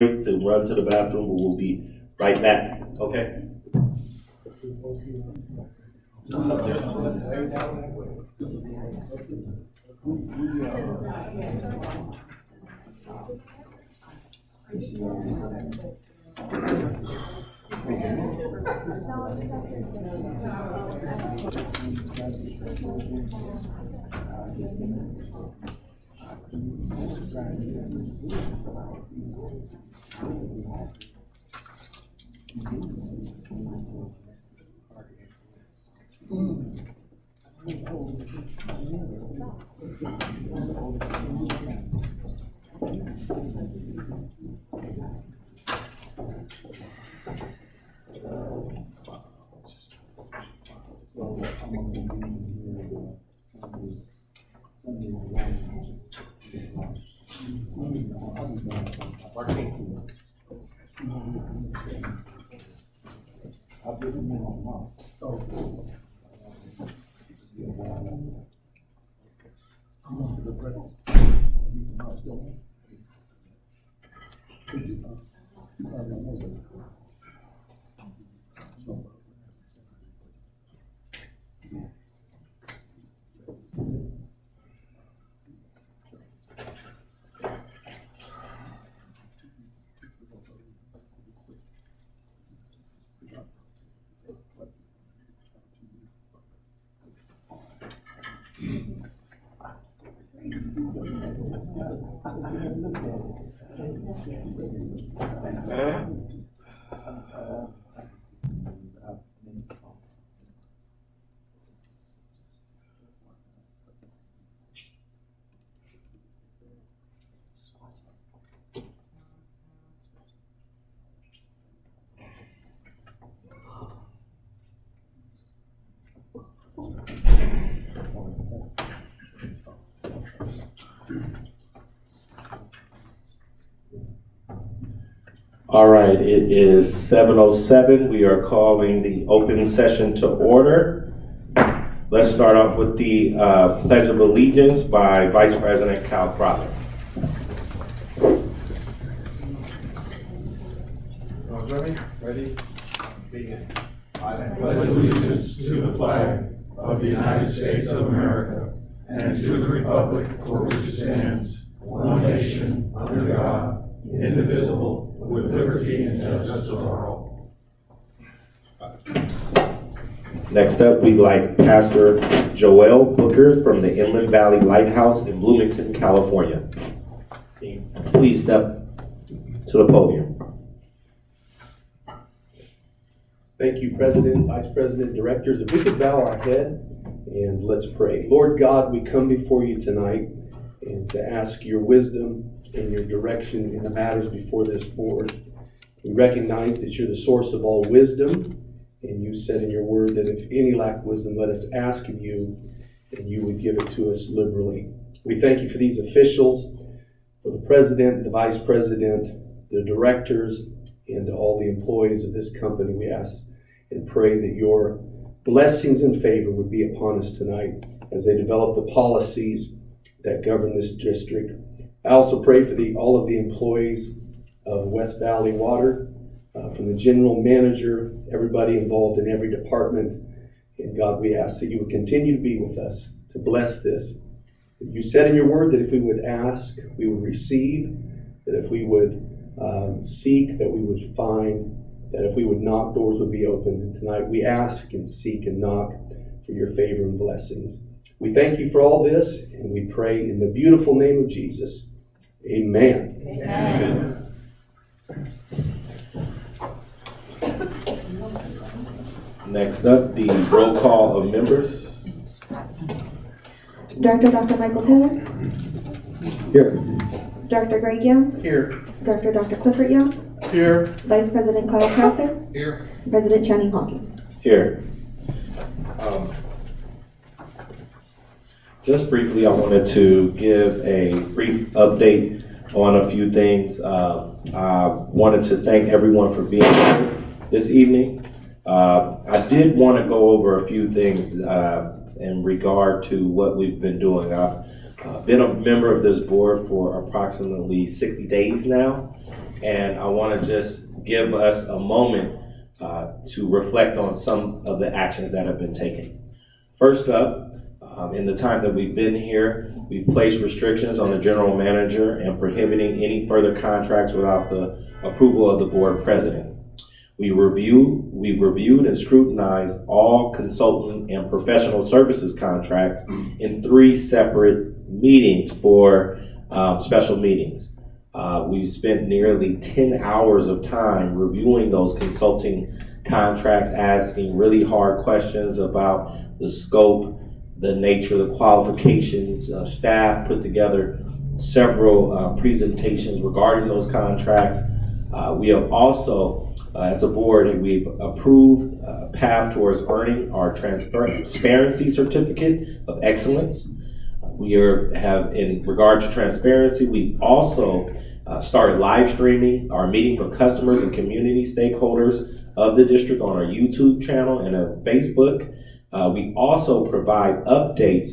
to run to the bathroom, but we'll be right back, okay? All right, it is 7:07. We are calling the open session to order. Let's start off with the Pledge of Allegiance by Vice President Cal Crowder. Ready? Begin. I pledge allegiance to the flag of the United States of America and to the republic for which it stands, one nation, under God, indivisible, with liberty and justice for all. Next up, we'd like Pastor Joel Booker from the Inland Valley Lighthouse in Bloomington, California. Please step to the podium. Thank you, President, Vice President, Directors. If we could bow our head and let's pray. Lord God, we come before you tonight and to ask your wisdom and your direction in the matters before this board. We recognize that you're the source of all wisdom, and you said in your word that if any lack wisdom, let us ask of you, and you would give it to us liberally. We thank you for these officials, for the President, the Vice President, the directors, and all the employees of this company. We ask and pray that your blessings and favor would be upon us tonight as they develop the policies that govern this district. I also pray for all of the employees of West Valley Water, from the general manager, everybody involved in every department. And God, we ask that you would continue to be with us, to bless this. You said in your word that if we would ask, we would receive, that if we would seek, that we would find, that if we would knock, doors would be open. And tonight we ask and seek and knock for your favor and blessings. We thank you for all this, and we pray in the beautiful name of Jesus. Amen. Amen. Next up, the roll call of members. Director Dr. Michael Taylor. Here. Director Greg Young. Here. Director Dr. Clifford Young. Here. Vice President Kyle Crowther. Here. President Channing Hawkins. Here. Just briefly, I wanted to give a brief update on a few things. I wanted to thank everyone for being here this evening. I did want to go over a few things in regard to what we've been doing. I've been a member of this board for approximately 60 days now, and I want to just give us a moment to reflect on some of the actions that have been taken. First up, in the time that we've been here, we've placed restrictions on the general manager and prohibiting any further contracts without the approval of the board president. We've reviewed and scrutinized all consultant and professional services contracts in 3 separate meetings for special meetings. We spent nearly 10 hours of time reviewing those consulting contracts, asking really hard questions about the scope, the nature, the qualifications. Staff put together several presentations regarding those contracts. We have also, as a board, we've approved a path towards earning our transparency certificate of excellence. We have, in regard to transparency, we've also started live streaming our meeting for customers and community stakeholders of the district on our YouTube channel and on Facebook. We also provide updates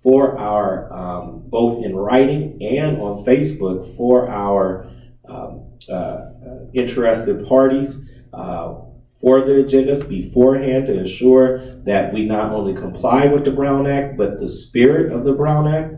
for our, both in writing and on Facebook for our interested parties for the agendas beforehand to ensure that we not only comply with the Brown Act, but the spirit of the Brown Act.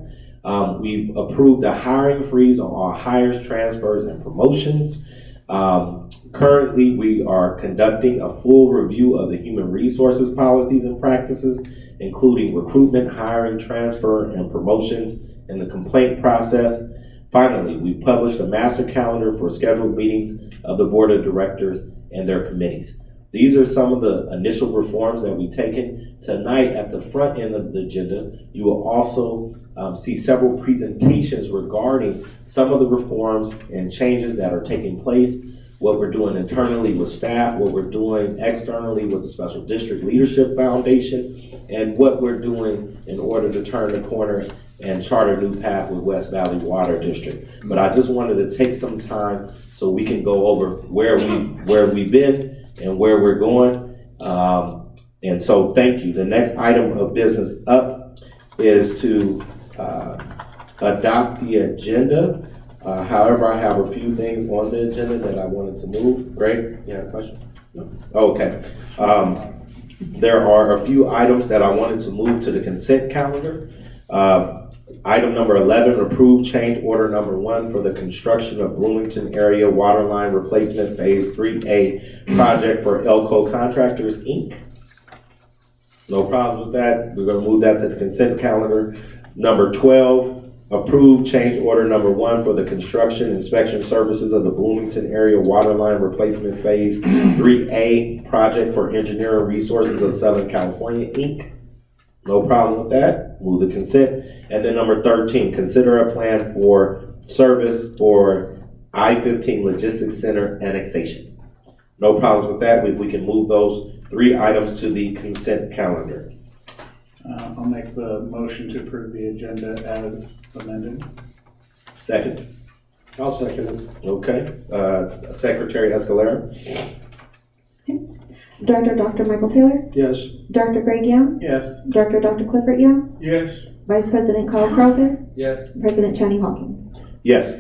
We've approved a hiring freeze on all hires, transfers, and promotions. Currently, we are conducting a full review of the human resources policies and practices, including recruitment, hiring, transfer, and promotions, and the complaint process. Finally, we published a master calendar for scheduled meetings of the board of directors and their committees. These are some of the initial reforms that we've taken. Tonight, at the front end of the agenda, you will also see several presentations regarding some of the reforms and changes that are taking place, what we're doing internally with staff, what we're doing externally with the Special District Leadership Foundation, and what we're doing in order to turn the corner and chart a new path with West Valley Water District. But I just wanted to take some time so we can go over where we've been and where we're going. And so thank you. The next item of business up is to adopt the agenda. However, I have a few things on the agenda that I wanted to move. Greg, you have a question? No? Okay. There are a few items that I wanted to move to the consent calendar. Item number 11, approve change order number 1 for the construction of Bloomington Area Waterline Replacement Phase 3A project for Elco Contractors, Inc. No problems with that. We're going to move that to the consent calendar. Number 12, approve change order number 1 for the construction inspection services of the Bloomington Area Waterline Replacement Phase 3A project for Engineering Resources of Southern California, Inc. No problem with that. Move the consent. And then number 13, consider a plan for service for I-15 Logistics Center annexation. No problems with that. We can move those 3 items to the consent calendar. I'll make the motion to approve the agenda as amended. Second. I'll second it. Okay. Secretary Escalera. Director Dr. Michael Taylor, Yes. Director Greg Young, Yes. Director Dr. Clifford Young, Yes. Vice President Kyle Crawford, Yes. President Channing Hawkins. Yes.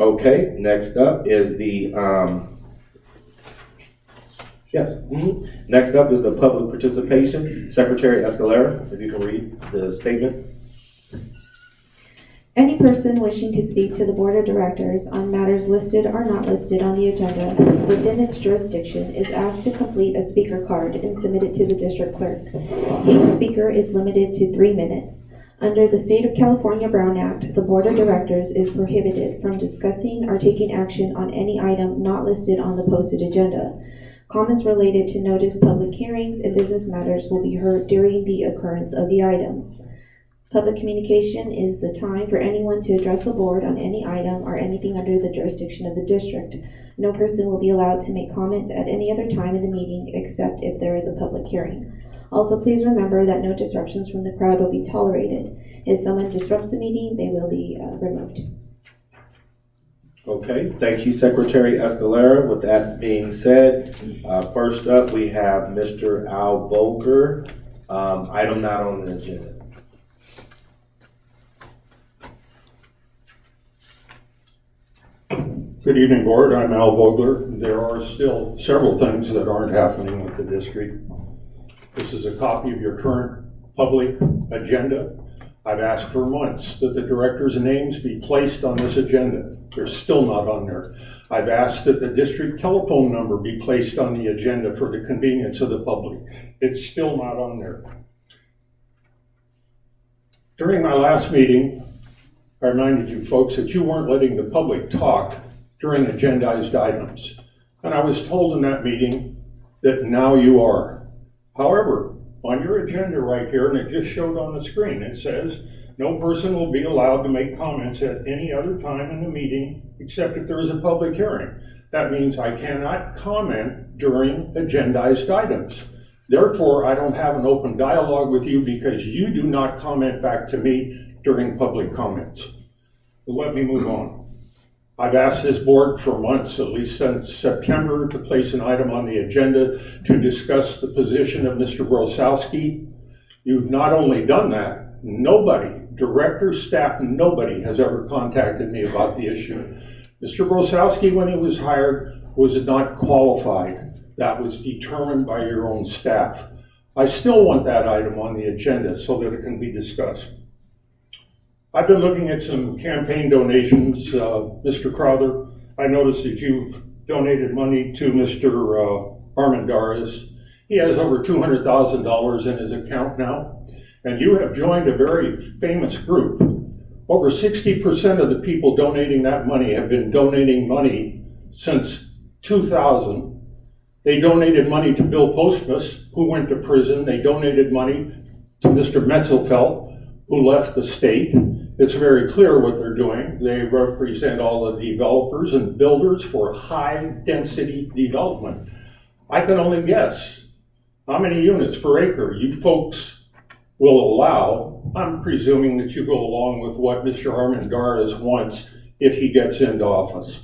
Okay, next up is the, yes. Next up is the public participation. Secretary Escalera, if you can read the statement. Any person wishing to speak to the Board of Directors on matters listed or not listed on the agenda within its jurisdiction is asked to complete a speaker card and submit it to the district clerk. Each speaker is limited to 3 minutes. Under the State of California Brown Act, the Board of Directors is prohibited from discussing or taking action on any item not listed on the posted agenda. Comments related to notice public hearings and business matters will be heard during the occurrence of the item. Public communication is the time for anyone to address the board on any item or anything under the jurisdiction of the district. No person will be allowed to make comments at any other time in the meeting except if there is a public hearing. Also, please remember that no disruptions from the crowd will be tolerated. If someone disrupts the meeting, they will be removed. Okay, thank you, Secretary Escalera. With that being said, first up we have Mr. Al Boger, item not on the agenda. Good evening, Board. I'm Al Vogler. There are still several things that aren't happening with the district. This is a copy of your current public agenda. I've asked for months that the directors' names be placed on this agenda. They're still not on there. I've asked that the district telephone number be placed on the agenda for the convenience of the public. It's still not on there. During my last meeting, I reminded you folks that you weren't letting the public talk during agendized items. And I was told in that meeting that now you are. However, on your agenda right here, and it just showed on the screen, it says, no person will be allowed to make comments at any other time in the meeting except if there is a public hearing. That means I cannot comment during agendized items. Therefore, I don't have an open dialogue with you because you do not comment back to me during public comments. But let me move on. I've asked this board for months, at least since September, to place an item on the agenda to discuss the position of Mr. Brosowski. You've not only done that, nobody, director, staff, nobody has ever contacted me about the issue. Mr. Brosowski, when he was hired, was not qualified. That was determined by your own staff. I still want that item on the agenda so that it can be discussed. I've been looking at some campaign donations. Mr. Crowther, I noticed that you've donated money to Mr. Armendariz. He has over $200,000 in his account now, and you have joined a very famous group. Over 60% of the people donating that money have been donating money since 2000. They donated money to Bill Postmus, who went to prison. They donated money to Mr. Metzelfelt, who left the state. It's very clear what they're doing. They represent all the developers and builders for high-density development. I can only guess how many units per acre you folks will allow. I'm presuming that you go along with what Mr. Armendariz wants if he gets into office.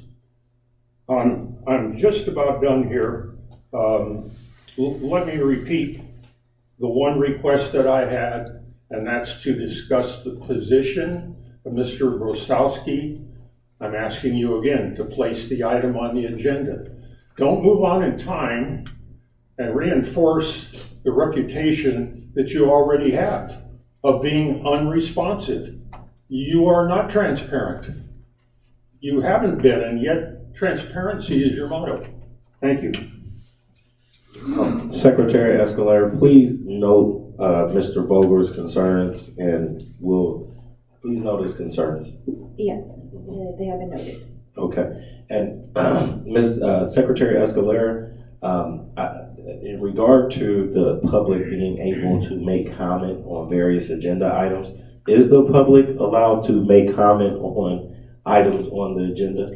I'm just about done here. Let me repeat the one request that I had, and that's to discuss the position of Mr. Brosowski. I'm asking you again to place the item on the agenda. Don't move on in time and reinforce the reputation that you already have of being unresponsive. You are not transparent. You haven't been, and yet transparency is your motto. Thank you. Secretary Escalera, please note Mr. Vogler's concerns, and please note his concerns. Yes, they have been noted. Okay. And Ms. Secretary Escalera, in regard to the public being able to make comment on various agenda items, is the public allowed to make comment on items on the agenda?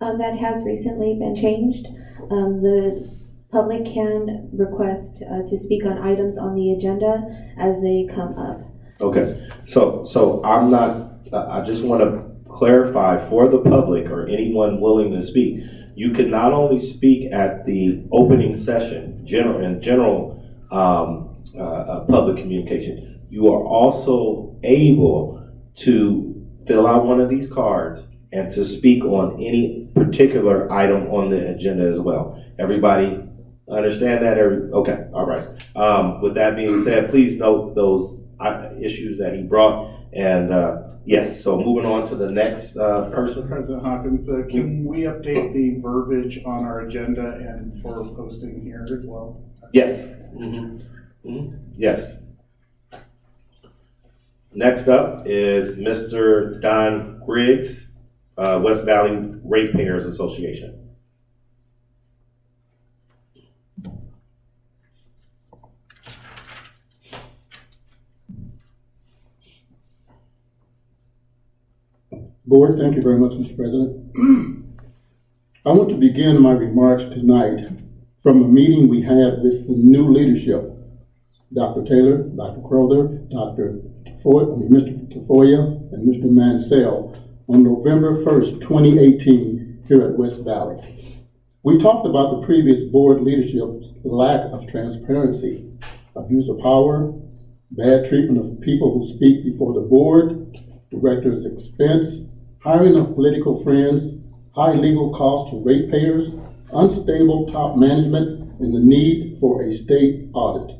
That has recently been changed. The public can request to speak on items on the agenda as they come up. Okay, so I'm not, I just want to clarify for the public or anyone willing to speak, you can not only speak at the opening session, general public communication, you are also able to fill out one of these cards and to speak on any particular item on the agenda as well. Everybody understand that? Okay, all right. With that being said, please note those issues that he brought. And yes, so moving on to the next person. President Hawkins, can we update the verbiage on our agenda and for posting here as well? Yes. Mm-hmm. Mm-hmm. Yes. Next up is Mr. Don Griggs, West Valley Ratepayers Association. Board, thank you very much, Mr. President. I want to begin my remarks tonight from a meeting we had with the new leadership, Dr. Taylor, Dr. Crowther, Mr. Tafoya, and Mr. Mansell on November 1st, 2018, here at West Valley. We talked about the previous board leadership's lack of transparency, abuse of power, bad treatment of people who speak before the board, director's expense, hiring of political friends, high legal costs to ratepayers, unstable top management, and the need for a state audit.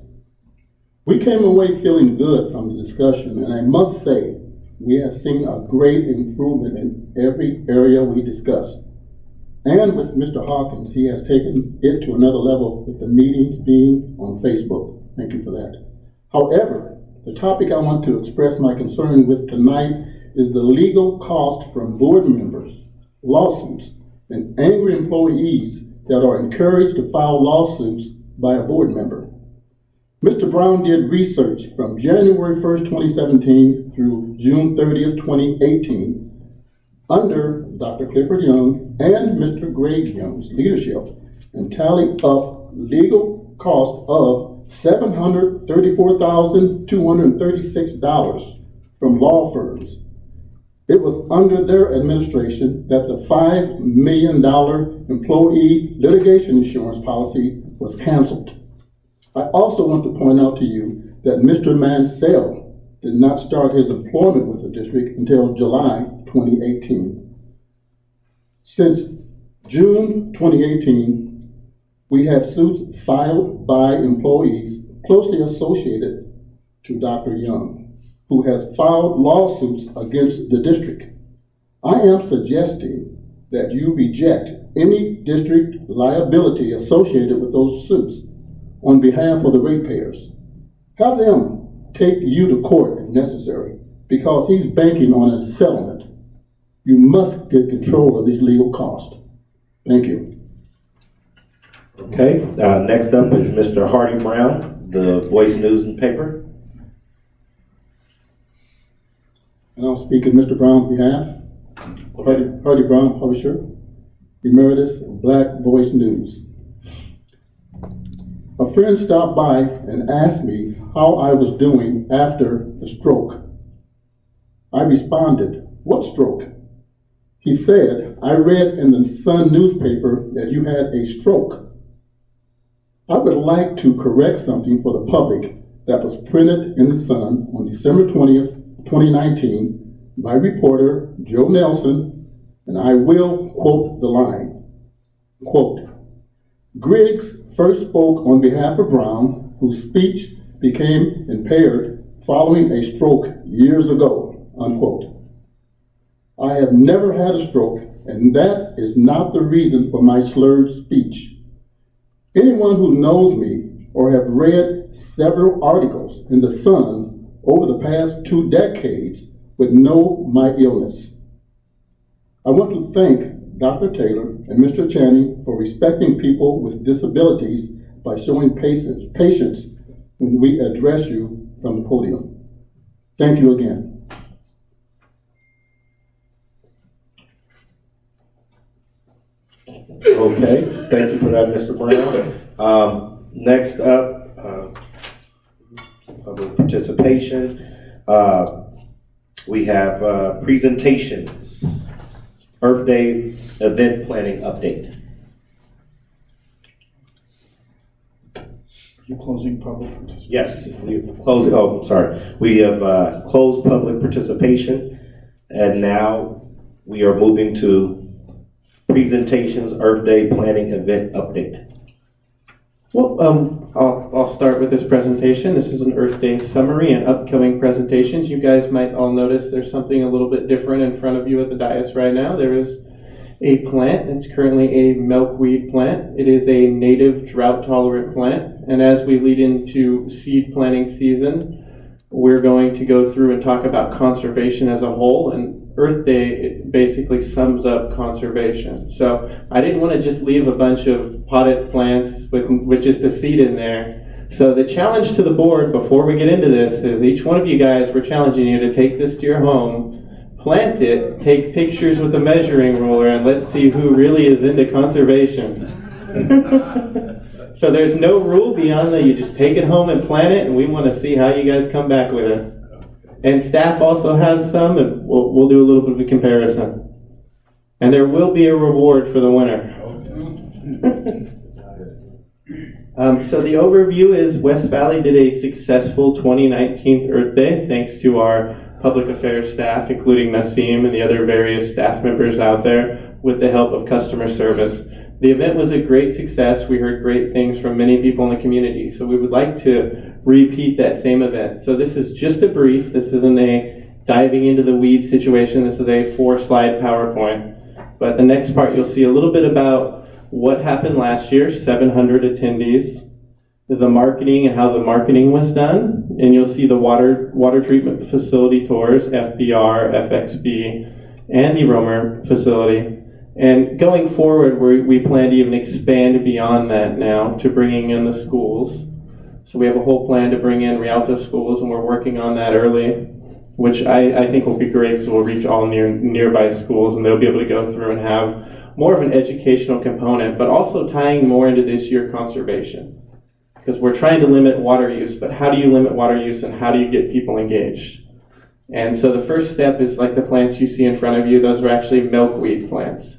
We came away feeling good from the discussion, and I must say, we have seen a great improvement in every area we discussed. And with Mr. Hawkins, he has taken it to another level with the meetings being on Facebook. Thank you for that. However, the topic I want to express my concern with tonight is the legal cost from board members, lawsuits, and angry employees that are encouraged to file lawsuits by a board member. Mr. Brown did research from January 1st, 2017 through June 30th, 2018 under Dr. Clifford Young and Mr. Greg Young's leadership and tallied up legal cost of $734,236 from law firms. It was under their administration that the $5 million employee litigation insurance policy was canceled. I also want to point out to you that Mr. Mansell did not start his employment with the district until July 2018. Since June 2018, we have suits filed by employees closely associated to Dr. Young, who has filed lawsuits against the district. I am suggesting that you reject any district liability associated with those suits on behalf of the ratepayers. Have them take you to court if necessary, because he's banking on a settlement. You must get control of these legal costs. Thank you. Okay, next up is Mr. Hardy Brown, the Voice News and Paper. And I'll speak in Mr. Brown's behalf. Hardy Brown, publisher, Emeritus, Black Voice News. A friend stopped by and asked me how I was doing after the stroke. I responded, "What stroke?" He said, "I read in the Sun newspaper that you had a stroke." I would like to correct something for the public that was printed in the Sun on December 20th, 2019 by reporter Joe Nelson, and I will quote the line, quote, "Griggs first spoke on behalf of Brown, whose speech became impaired following a stroke years ago," unquote. I have never had a stroke, and that is not the reason for my slurred speech. Anyone who knows me or have read several articles in the Sun over the past 2 decades would know my illness. I want to thank Dr. Taylor and Mr. Channing for respecting people with disabilities by showing patience when we address you from the podium. Thank you again. Okay, thank you for that, Mr. Brown. Next up, public participation. We have presentations. Earth Day event planning update. You closing public participation? Yes, we've closed, oh, I'm sorry. We have closed public participation, and now we are moving to presentations, Earth Day planning event update. Well, I'll start with this presentation. This is an Earth Day summary and upcoming presentations. You guys might all notice there's something a little bit different in front of you at the dais right now. There is a plant. It's currently a milkweed plant. It is a native drought-tolerant plant. And as we lead into seed planting season, we're going to go through and talk about conservation as a whole. And Earth Day basically sums up conservation. So I didn't want to just leave a bunch of potted plants with just the seed in there. So the challenge to the board before we get into this is each one of you guys, we're challenging you to take this to your home, plant it, take pictures with a measuring ruler, and let's see who really is into conservation. So there's no rule beyond that. You just take it home and plant it, and we want to see how you guys come back with it. And staff also has some, and we'll do a little bit of a comparison. And there will be a reward for the winner. So the overview is West Valley did a successful 2019 Earth Day, thanks to our public affairs staff, including Nassim and the other various staff members out there. with the help of customer service. The event was a great success. We heard great things from many people in the community, so we would like to repeat that same event. So this is just a brief. This isn't a diving into the weeds situation. This is a 4-slide PowerPoint. But the next part, you'll see a little bit about what happened last year, 700 attendees, the marketing and how the marketing was done, and you'll see the water treatment facility tours, FBR, FXB, and the Romer facility. And going forward, we plan to even expand beyond that now to bringing in the schools. So we have a whole plan to bring in Rialto schools, and we're working on that early, which I think will be great because we'll reach all nearby schools, and they'll be able to go through and have more of an educational component, but also tying more into this year conservation. Because we're trying to limit water use, but how do you limit water use and how do you get people engaged? And so the first step is like the plants you see in front of you, those are actually milkweed plants.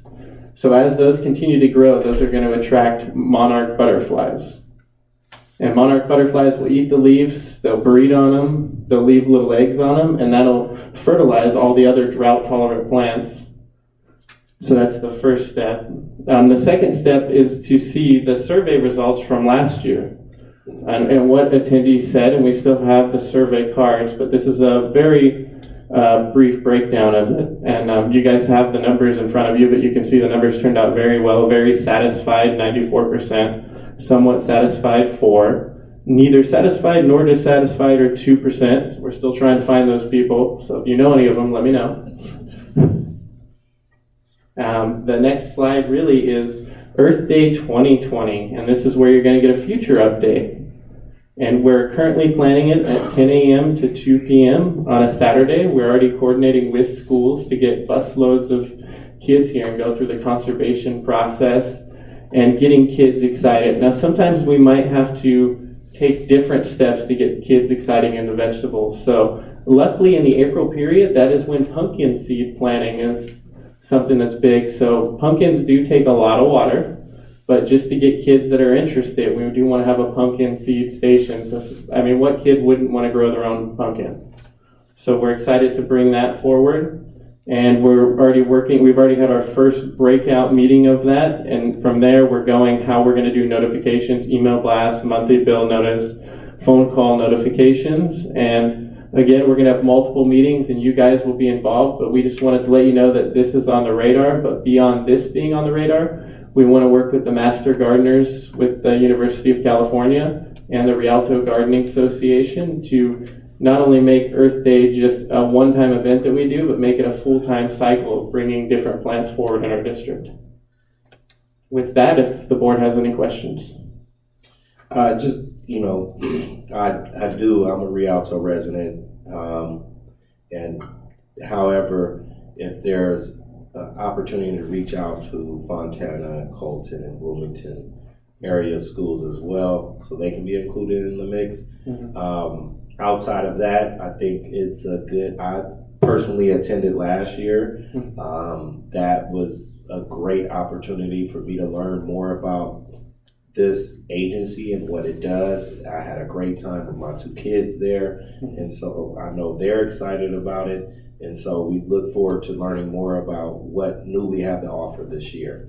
So as those continue to grow, those are going to attract monarch butterflies. And monarch butterflies will eat the leaves, they'll breed on them, they'll leave little eggs on them, and that'll fertilize all the other drought-tolerant plants. So that's the first step. The second step is to see the survey results from last year. And what attendees said, and we still have the survey cards, but this is a very brief breakdown of it. And you guys have the numbers in front of you, but you can see the numbers turned out very well, very satisfied, 94%, somewhat satisfied, 4%, neither satisfied nor dissatisfied, or 2%. We're still trying to find those people, so if you know any of them, let me know. The next slide really is Earth Day 2020, and this is where you're going to get a future update. And we're currently planning it at 10 a.m. to 2 p.m. on a Saturday. We're already coordinating with schools to get bus loads of kids here and go through the conservation process and getting kids excited. Now, sometimes we might have to take different steps to get kids excited into vegetables. So luckily in the April period, that is when pumpkin seed planting is something that's big. So pumpkins do take a lot of water, but just to get kids that are interested, we do want to have a pumpkin seed station. So, I mean, what kid wouldn't want to grow their own pumpkin? So we're excited to bring that forward. And we're already working, we've already had our first breakout meeting of that. And from there, we're going how we're going to do notifications, email blasts, monthly bill notice, phone call notifications. And again, we're going to have multiple meetings and you guys will be involved, but we just wanted to let you know that this is on the radar. But beyond this being on the radar, we want to work with the Master Gardeners with the University of California and the Rialto Gardening Association to not only make Earth Day just a one-time event that we do, but make it a full-time cycle of bringing different plants forward in our district. With that, if the board has any questions. Just, you know, I'm a Rialto resident, and however, if there's an opportunity to reach out to Fontana, Colton, and Wilmington area schools as well, so they can be included in the mix. Mm-hmm. Outside of that, I think it's a good, I personally attended last year. That was a great opportunity for me to learn more about this agency and what it does. I had a great time with my 2 kids there, and so I know they're excited about it, and so we look forward to learning more about what new we have to offer this year.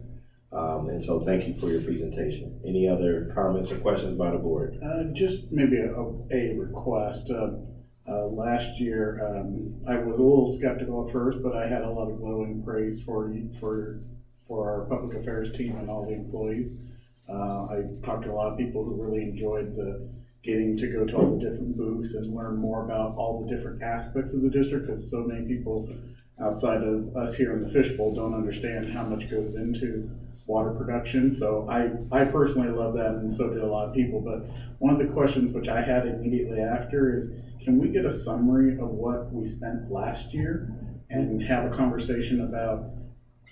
And so thank you for your presentation. Any other comments or questions by the board? Just maybe a request. Last year, I was a little skeptical at first, but I had a lot of glowing praise for our public affairs team and all the employees. I talked to a lot of people who really enjoyed getting to go to all the different booths and learn more about all the different aspects of the district, because so many people outside of us here in the fishbowl don't understand how much goes into water production. So I personally love that, and so did a lot of people. But one of the questions which I had immediately after is, can we get a summary of what we spent last year and have a conversation about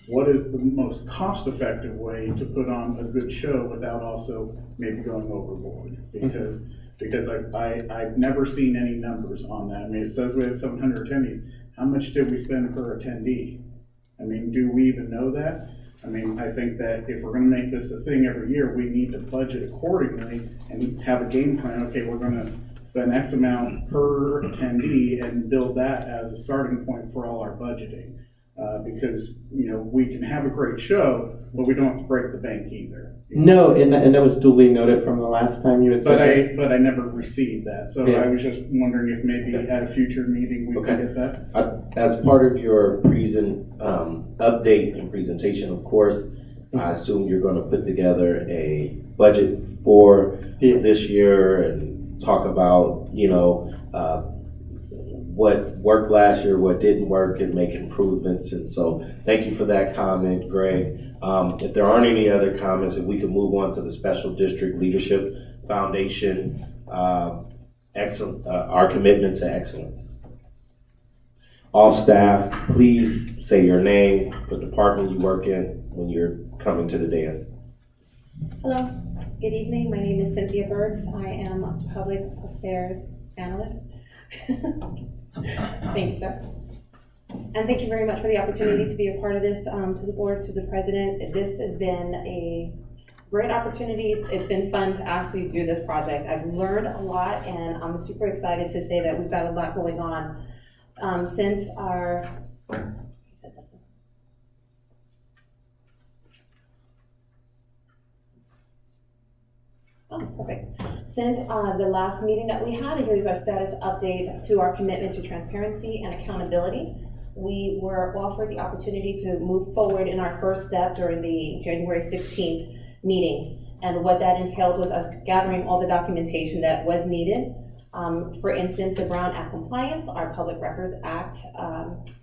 what is the most cost-effective way to put on a good show without also maybe going overboard? Because I've never seen any numbers on that. I mean, it says we had 700 attendees. How much did we spend per attendee? I mean, do we even know that? I mean, I think that if we're going to make this a thing every year, we need to budget accordingly and have a game plan. Okay, we're going to spend X amount per attendee and build that as a starting point for all our budgeting. because, we can have a great show, but we don't have to break the bank either. No, and that was duly noted from the last time you had said that. But I never received that, so Yeah. I was just wondering if maybe at a future meeting we Okay. could get that. As part of your update and presentation, of course, I assume you're gonna put together a budget for Yeah. this year and talk about, what worked last year, what didn't work, and make improvements. And so, thank you for that comment, Greg. If there aren't any other comments, if we could move on to the Special District Leadership Foundation, excellent, our commitment to excellence. All staff, please say your name, what department you work in when you're coming to the dais. Hello, good evening. My name is Cynthia Birds. I am a Public Affairs Analyst. Thank you, sir. And thank you very much for the opportunity to be a part of this, to the board, to the president. This has been a great opportunity. It's been fun to actually do this project. I've learned a lot, and I'm super excited to say that we've got a lot going on. Since our, you said this one. Oh, perfect. Since the last meeting that we had, here's our status update to our commitment to transparency and accountability. We were offered the opportunity to move forward in our first step during the January 16th meeting. And what that entailed was us gathering all the documentation that was needed. For instance, the Brown Act compliance, our Public Records Act,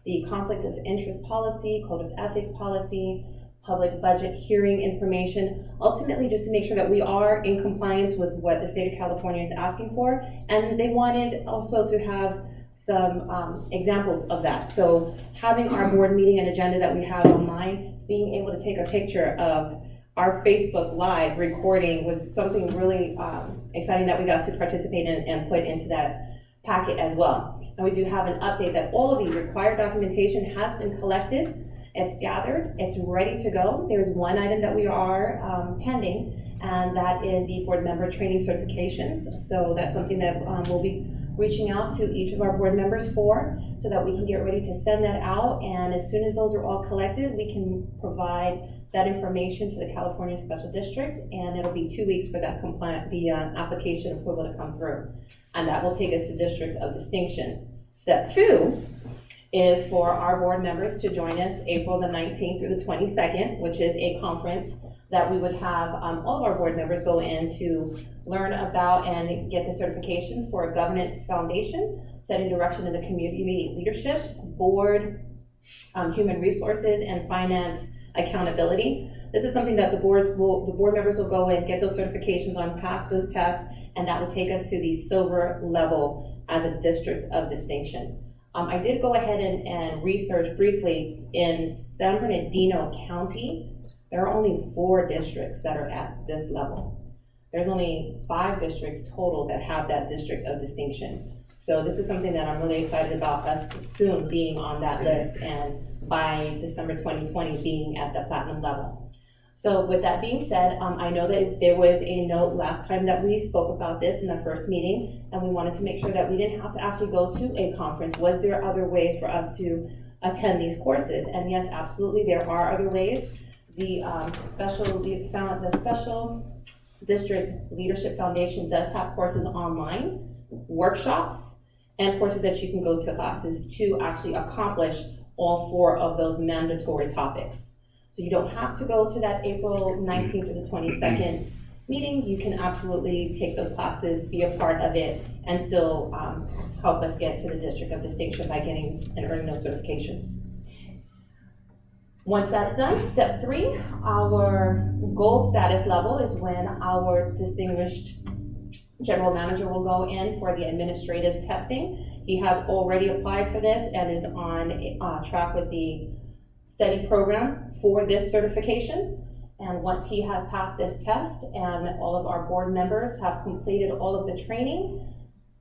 the conflict of interest policy, code of ethics policy, public budget hearing information, ultimately just to make sure that we are in compliance with what the state of California is asking for. And they wanted also to have some examples of that. So having our board meeting and agenda that we have online, being able to take a picture of our Facebook Live recording was something really exciting that we got to participate in and put into that packet as well. And we do have an update that all of the required documentation has been collected. It's gathered, it's ready to go. There's one item that we are pending, and that is the board member training certifications. So that's something that we'll be reaching out to each of our board members for, so that we can get ready to send that out. And as soon as those are all collected, we can provide that information to the California Special District, and it'll be 2 weeks for that application approval to come through. And that will take us to District of Distinction. Step 2 is for our board members to join us April the 19th through the 22nd, which is a conference that we would have all of our board members go in to learn about and get the certifications for a governance foundation, setting direction in the community leadership, board, human resources, and finance accountability. This is something that the board members will go in, get those certifications on, pass those tests, and that will take us to the silver level as a District of Distinction. I did go ahead and research briefly in San Bernardino County. There are only 4 districts that are at this level. There's only 5 districts total that have that District of Distinction. So this is something that I'm really excited about, us soon being on that list, and by December 2020 being at the platinum level. So with that being said, I know that there was a note last time that we spoke about this in the first meeting, and we wanted to make sure that we didn't have to actually go to a conference. Was there other ways for us to attend these courses? And yes, absolutely, there are other ways. The Special District Leadership Foundation does have courses online, workshops, and courses that you can go to classes to actually accomplish all 4 of those mandatory topics. So you don't have to go to that April 19th to the 22nd meeting. You can absolutely take those classes, be a part of it, and still help us get to the District of Distinction by getting and earning those certifications. Once that's done, step 3, our gold status level is when our distinguished general manager will go in for the administrative testing. He has already applied for this and is on track with the study program for this certification. And once he has passed this test and all of our board members have completed all of the training,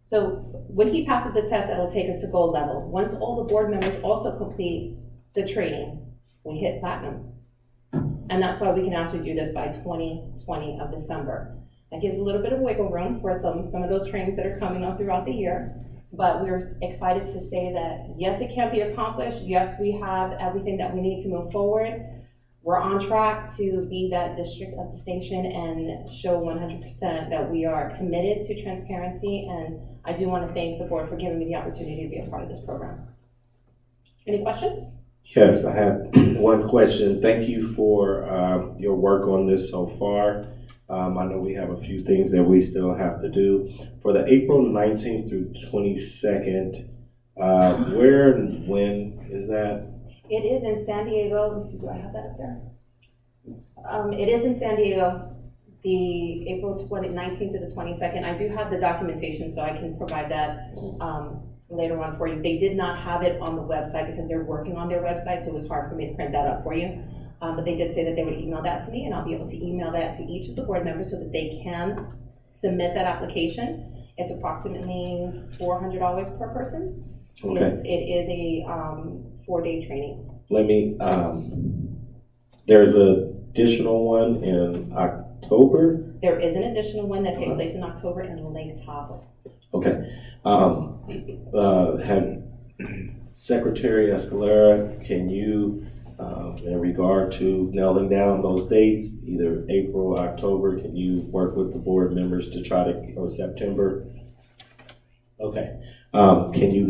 so when he passes the test, that'll take us to gold level. Once all the board members also complete the training, we hit platinum. And that's why we can actually do this by 2020 of December. That gives a little bit of wiggle room for some of those trainings that are coming up throughout the year. But we're excited to say that, yes, it can be accomplished. Yes, we have everything that we need to move forward. We're on track to be that district of distinction and show 100% that we are committed to transparency. And I do want to thank the board for giving me the opportunity to be a part of this program. Any questions? Yes, I have one question. Thank you for your work on this so far. I know we have a few things that we still have to do. For the April 19th through 22nd, where and when is that? It is in San Diego. Let me see, do I have that up there? It is in San Diego, the April 19th to the 22nd. I do have the documentation, so I can provide that later on for you. They did not have it on the website because they're working on their website, so it was hard for me to print that up for you. But they did say that they would email that to me, and I'll be able to email that to each of the board members so that they can submit that application. It's approximately $400 per person. Okay. It is a 4-day training. Let me, there's an additional one in October. There is an additional one that takes place in October in Lake Tahoe. Okay. Have Secretary Escalera, can you, in regard to nailing down those dates, either April, October, can you work with the board members to try to, or September? Okay. Can you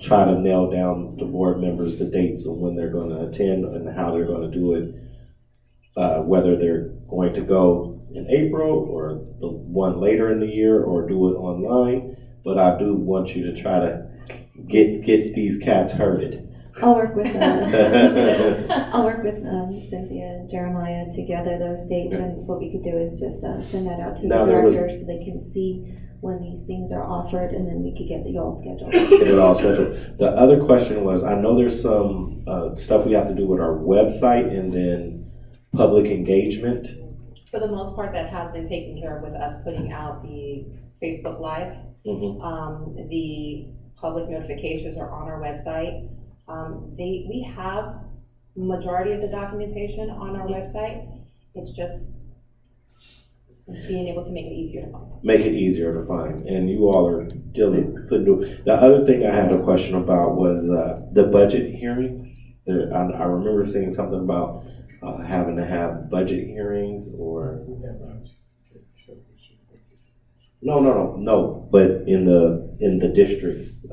try to nail down the board members the dates of when they're going to attend and how they're going to do it, whether they're going to go in April or the one later in the year or do it online? But I do want you to try to get these cats herded. I'll work with Cynthia and Jeremiah to gather those dates, and what we could do is just send that out to the directors so they can see when these things are offered, and then we could get y'all scheduled. Get it all scheduled. The other question was, I know there's some stuff we have to do with our website and then public engagement. For the most part, that has been taken care of with us putting out the Facebook Live. Mm-hmm. The public notifications are on our website. We have majority of the documentation on our website. It's just being able to make it easier to find. Make it easier to find, and you all are the other thing I had a question about was the budget hearings. I remember seeing something about having to have budget hearings or. No, but in the districts.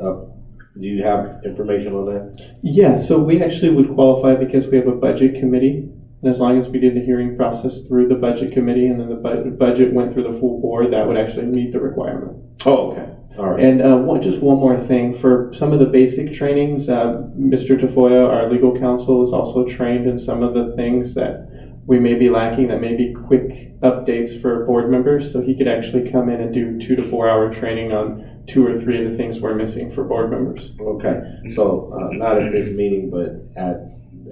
Do you have information on that? Yeah, so we actually would qualify because we have a budget committee. And as long as we did the hearing process through the budget committee and then the budget went through the full board, that would actually meet the requirement. Oh, okay. All right. And just one more thing. For some of the basic trainings, Mr. Tafoya, our legal counsel, is also trained in some of the things that we may be lacking, that may be quick updates for board members. So he could actually come in and do 2 to 4 hour training on 2 or 3 of the things we're missing for board members. Okay. So not at this meeting, but at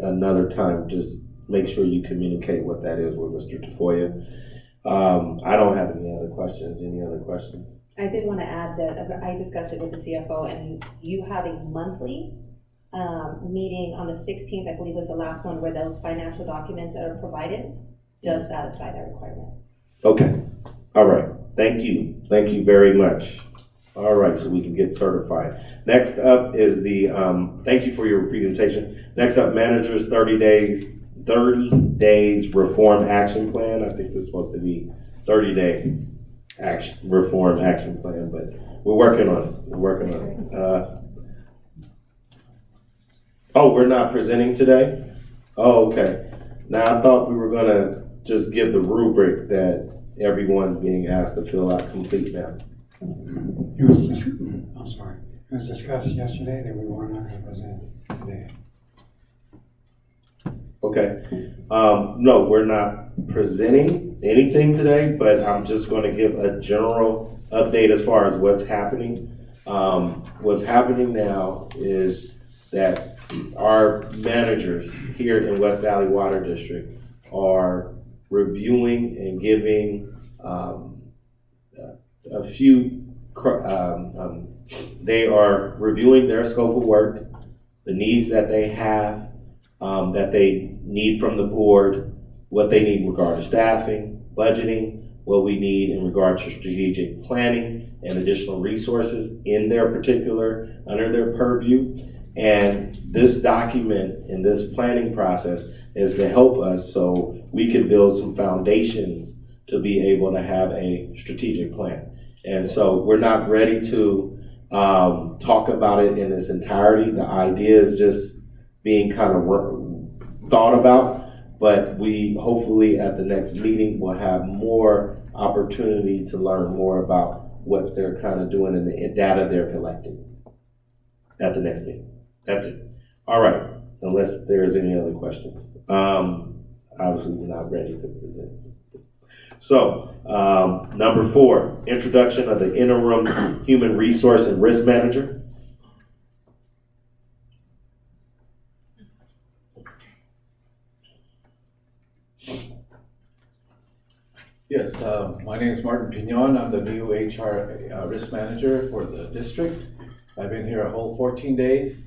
another time, just make sure you communicate what that is with Mr. Tafoya. I don't have any other questions. Any other questions? I did want to add that I discussed it with the CFO, and you have a monthly meeting on the 16th, I believe was the last one, where those financial documents that are provided does satisfy that requirement. Okay. All right. Thank you. Thank you very much. All right, so we can get certified. Next up is the, thank you for your presentation. Next up, managers 30 days reform action plan. I think this is supposed to be 30-day reform action plan, but we're working on it. Oh, we're not presenting today? Oh, okay. Now I thought we were gonna just give the rubric that everyone's being asked to fill out complete now. It was discussed yesterday that we were not going to present today. Okay. No, we're not presenting anything today, but I'm just going to give a general update as far as what's happening. What's happening now is that our managers here in West Valley Water District are reviewing and giving a few, they are reviewing their scope of work, the needs that they have, that they need from the board, what they need in regard to staffing, budgeting, what we need in regard to strategic planning and additional resources in their particular, under their purview. And this document and this planning process is to help us so we can build some foundations to be able to have a strategic plan. And so we're not ready to talk about it in its entirety. The idea is just being kind of thought about, but we hopefully at the next meeting will have more opportunity to learn more about what they're kind of doing and the data they're collecting at the next meeting. That's it. All right, unless there's any other questions. Obviously, we're not ready to present. So, number 4, introduction of the interim human resource and risk manager. Yes, my name is Martin Pignon. I'm the new HR risk manager for the district. I've been here a whole 14 days,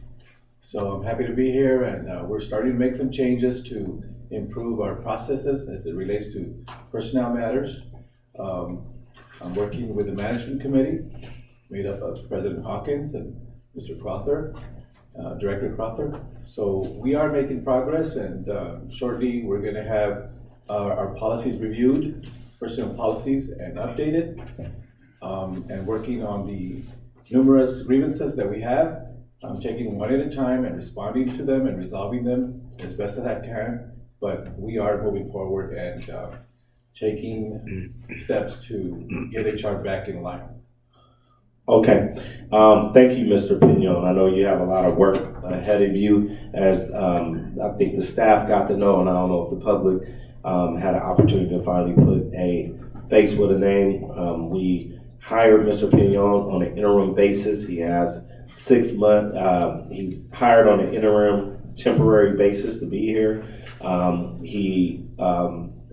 so I'm happy to be here, and we're starting to make some changes to improve our processes as it relates to personnel matters. I'm working with the management committee made up of President Hawkins and Mr. Crowther, Director Crowther. So we are making progress, and shortly we're going to have our policies reviewed, personnel policies, and updated, and working on the numerous grievances that we have. I'm taking one at a time and responding to them and resolving them as best as I can, but we are moving forward and taking steps to get HR back in line. Okay, thank you, Mr. Pignon. I know you have a lot of work ahead of you, as I think the staff got to know, and I don't know if the public had an opportunity to finally put a face with a name. We hired Mr. Pignon on an interim basis. He has 6 months. He's hired on an interim temporary basis to be here. He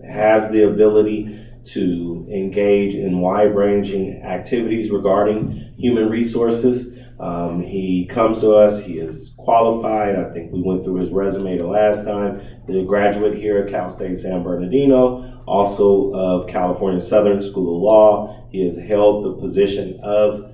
has the ability to engage in wide-ranging activities regarding human resources. He comes to us, he is qualified. I think we went through his resume the last time. The graduate here at Cal State San Bernardino, also of California Southern School of Law. He has held the position of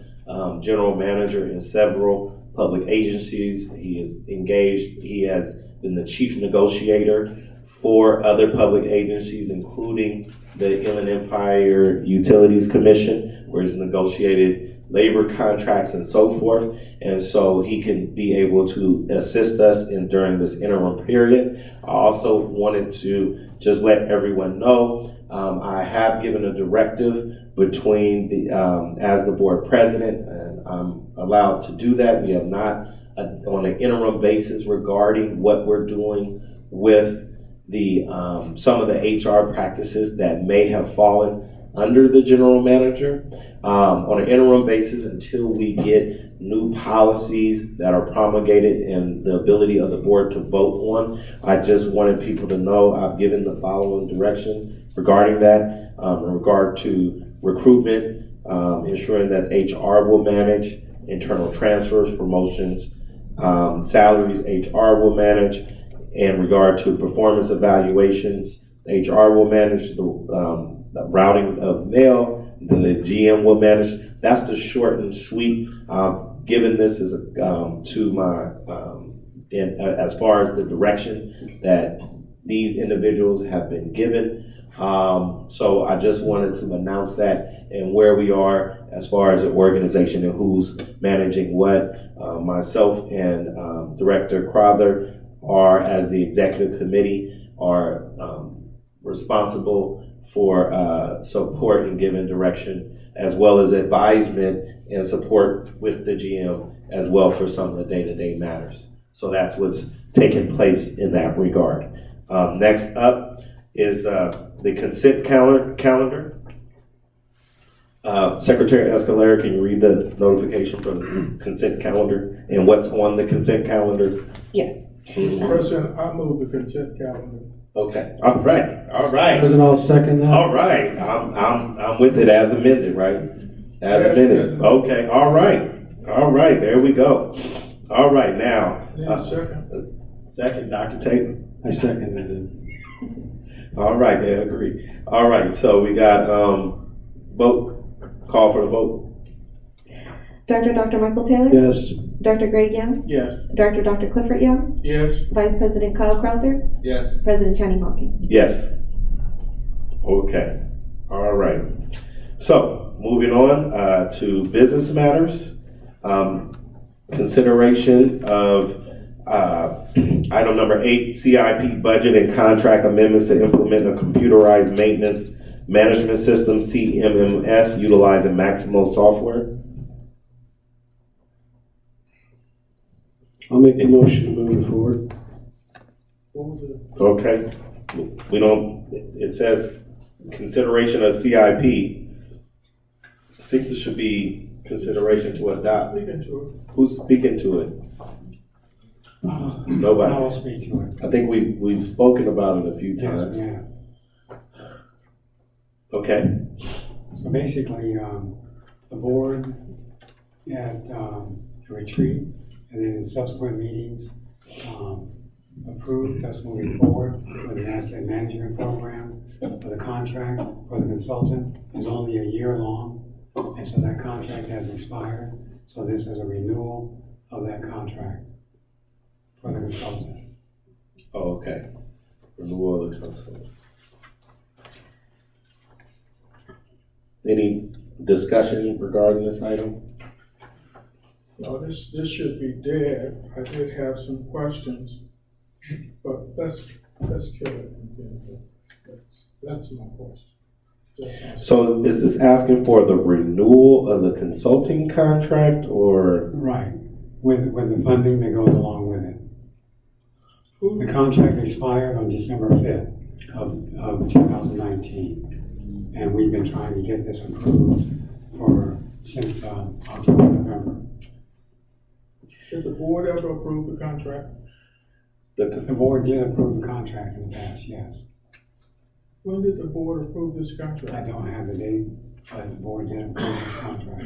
general manager in several public agencies. He is engaged, he has been the chief negotiator for other public agencies, including the Inland Empire Utilities Commission, where he's negotiated labor contracts and so forth. And so he can be able to assist us during this interim period. I also wanted to just let everyone know, I have given a directive between as the board president, and I'm allowed to do that. We have not on an interim basis regarding what we're doing with the some of the HR practices that may have fallen under the general manager on an interim basis until we get new policies that are promulgated and the ability of the board to vote on. I just wanted people to know I've given the following direction regarding that, in regard to recruitment, ensuring that HR will manage internal transfers, promotions, salaries, HR will manage. In regard to performance evaluations, HR will manage the routing of mail, the GM will manage. That's the short and sweet. Given this as to my, as far as the direction that these individuals have been given. So I just wanted to announce that and where we are as far as the organization and who's managing what. Myself and Director Crowther are, as the executive committee, are responsible for support and giving direction, as well as advisement and support with the GM, as well for some of the day-to-day matters. So that's what's taking place in that regard. Next up is the consent calendar. Secretary Escalera, can you read the notification for the consent calendar and what's on the consent calendar? Yes. Mr. President, I move the consent calendar. Okay, all right. President, I'll second that. All right, I'm with it as amended, right? As amended. Okay, all right, there we go. All right, now. Second. Second, Dr. Tate. I seconded it. All right, they agree. All right, so we got, vote, call for the vote. Dr. Michael Taylor? Yes. Dr. Greg Young? Yes. Dr. Clifford Young? Yes. Vice President Kyle Crowther? Yes. President Channing Hawking? Yes. Okay, all right. So, moving on, to business matters. Consideration of, item number 8, CIP budget and contract amendments to implement a computerized maintenance management system, CMMS, utilizing Maximo software. I'll make the motion to move it forward. Okay, we don't, it says consideration of CIP. I think this should be consideration to adopt. Who's speaking to it? Nobody. I will speak to it. I think we've spoken about it a few Yes, times. yeah. Okay, So basically, the board had a retreat, and then in subsequent meetings, approved us moving forward with an asset management program. For the contract for the consultant is only a year long, and so that contract has expired. So this is a renewal of that contract for the consultant. oh, okay. Renewal of the consultant. Any discussion regarding this item? No, this should be dead. I did have some questions, but let's kill it. That's my question. So is this asking for the renewal of the consulting contract or? Right, with the funding that goes along with it. The contract expired on December 5th of 2019, and we've been trying to get this approved since October, November. Did the board ever approve the contract? The board did approve the contract in the past, yes. When did the board approve this I contract? don't have the date, but the board did approve the contract.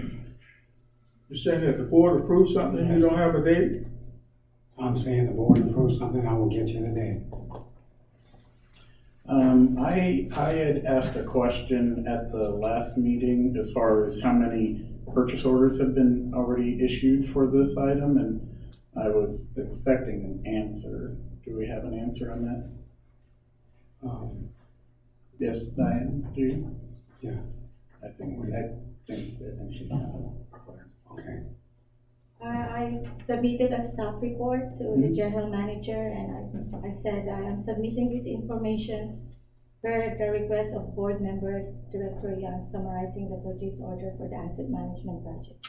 You're saying that the board approved something and you don't have a date? I'm saying the board approved something, I will get you the date. I had asked a question at the last meeting as far as how many purchase orders have been already issued for this item, and I was expecting an answer. Do we have an answer on that? Yes, Diane, do you? Yeah. I think that she can. Okay. I submitted a staff report to the general manager, and I said I am submitting this information per the request of board member Director Young, summarizing the purchase order for the asset management budget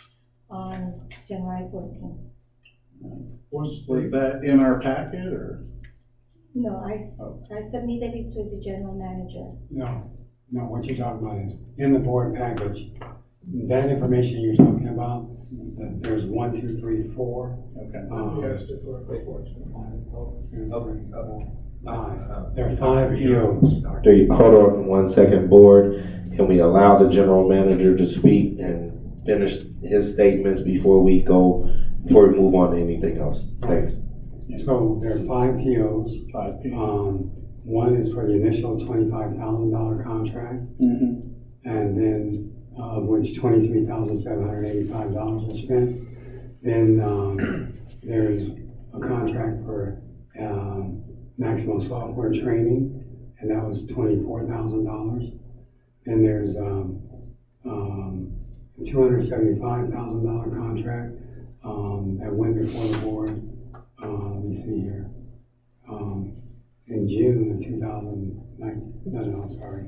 on January 14th. Was that in our packet, or? No, I submitted it to the general manager. No, what you're talking about is in the board package, that information you're talking about, there's 1, 2, 3, 4. Okay. There are 5 POs. Hold on 1 second, board. Can we allow the general manager to speak and finish his statements before we move on to anything else? Thanks. So there are 5 POs. 5 POs. One is for the initial $25,000 contract, and then of which $23,785 was spent. Then there's a contract for Maximo software training, and that was $24,000. Then there's a $275,000 contract that went before the board. Let me see here. In June of 2019. Sorry.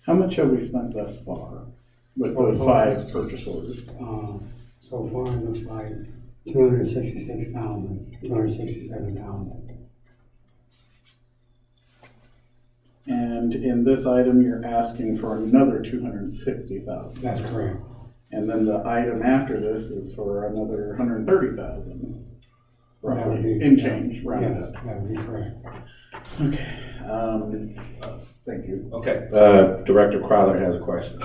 How much have we spent thus far with those 5 purchase orders? So far, it looks like $267,000. And in this item, you're asking for another $260,000. That's correct. And then the item after this is for another $130,000. Roughly, in change, rounded up. Yes, that would be correct. Okay, Thank you. Okay, Director Crowther has a question.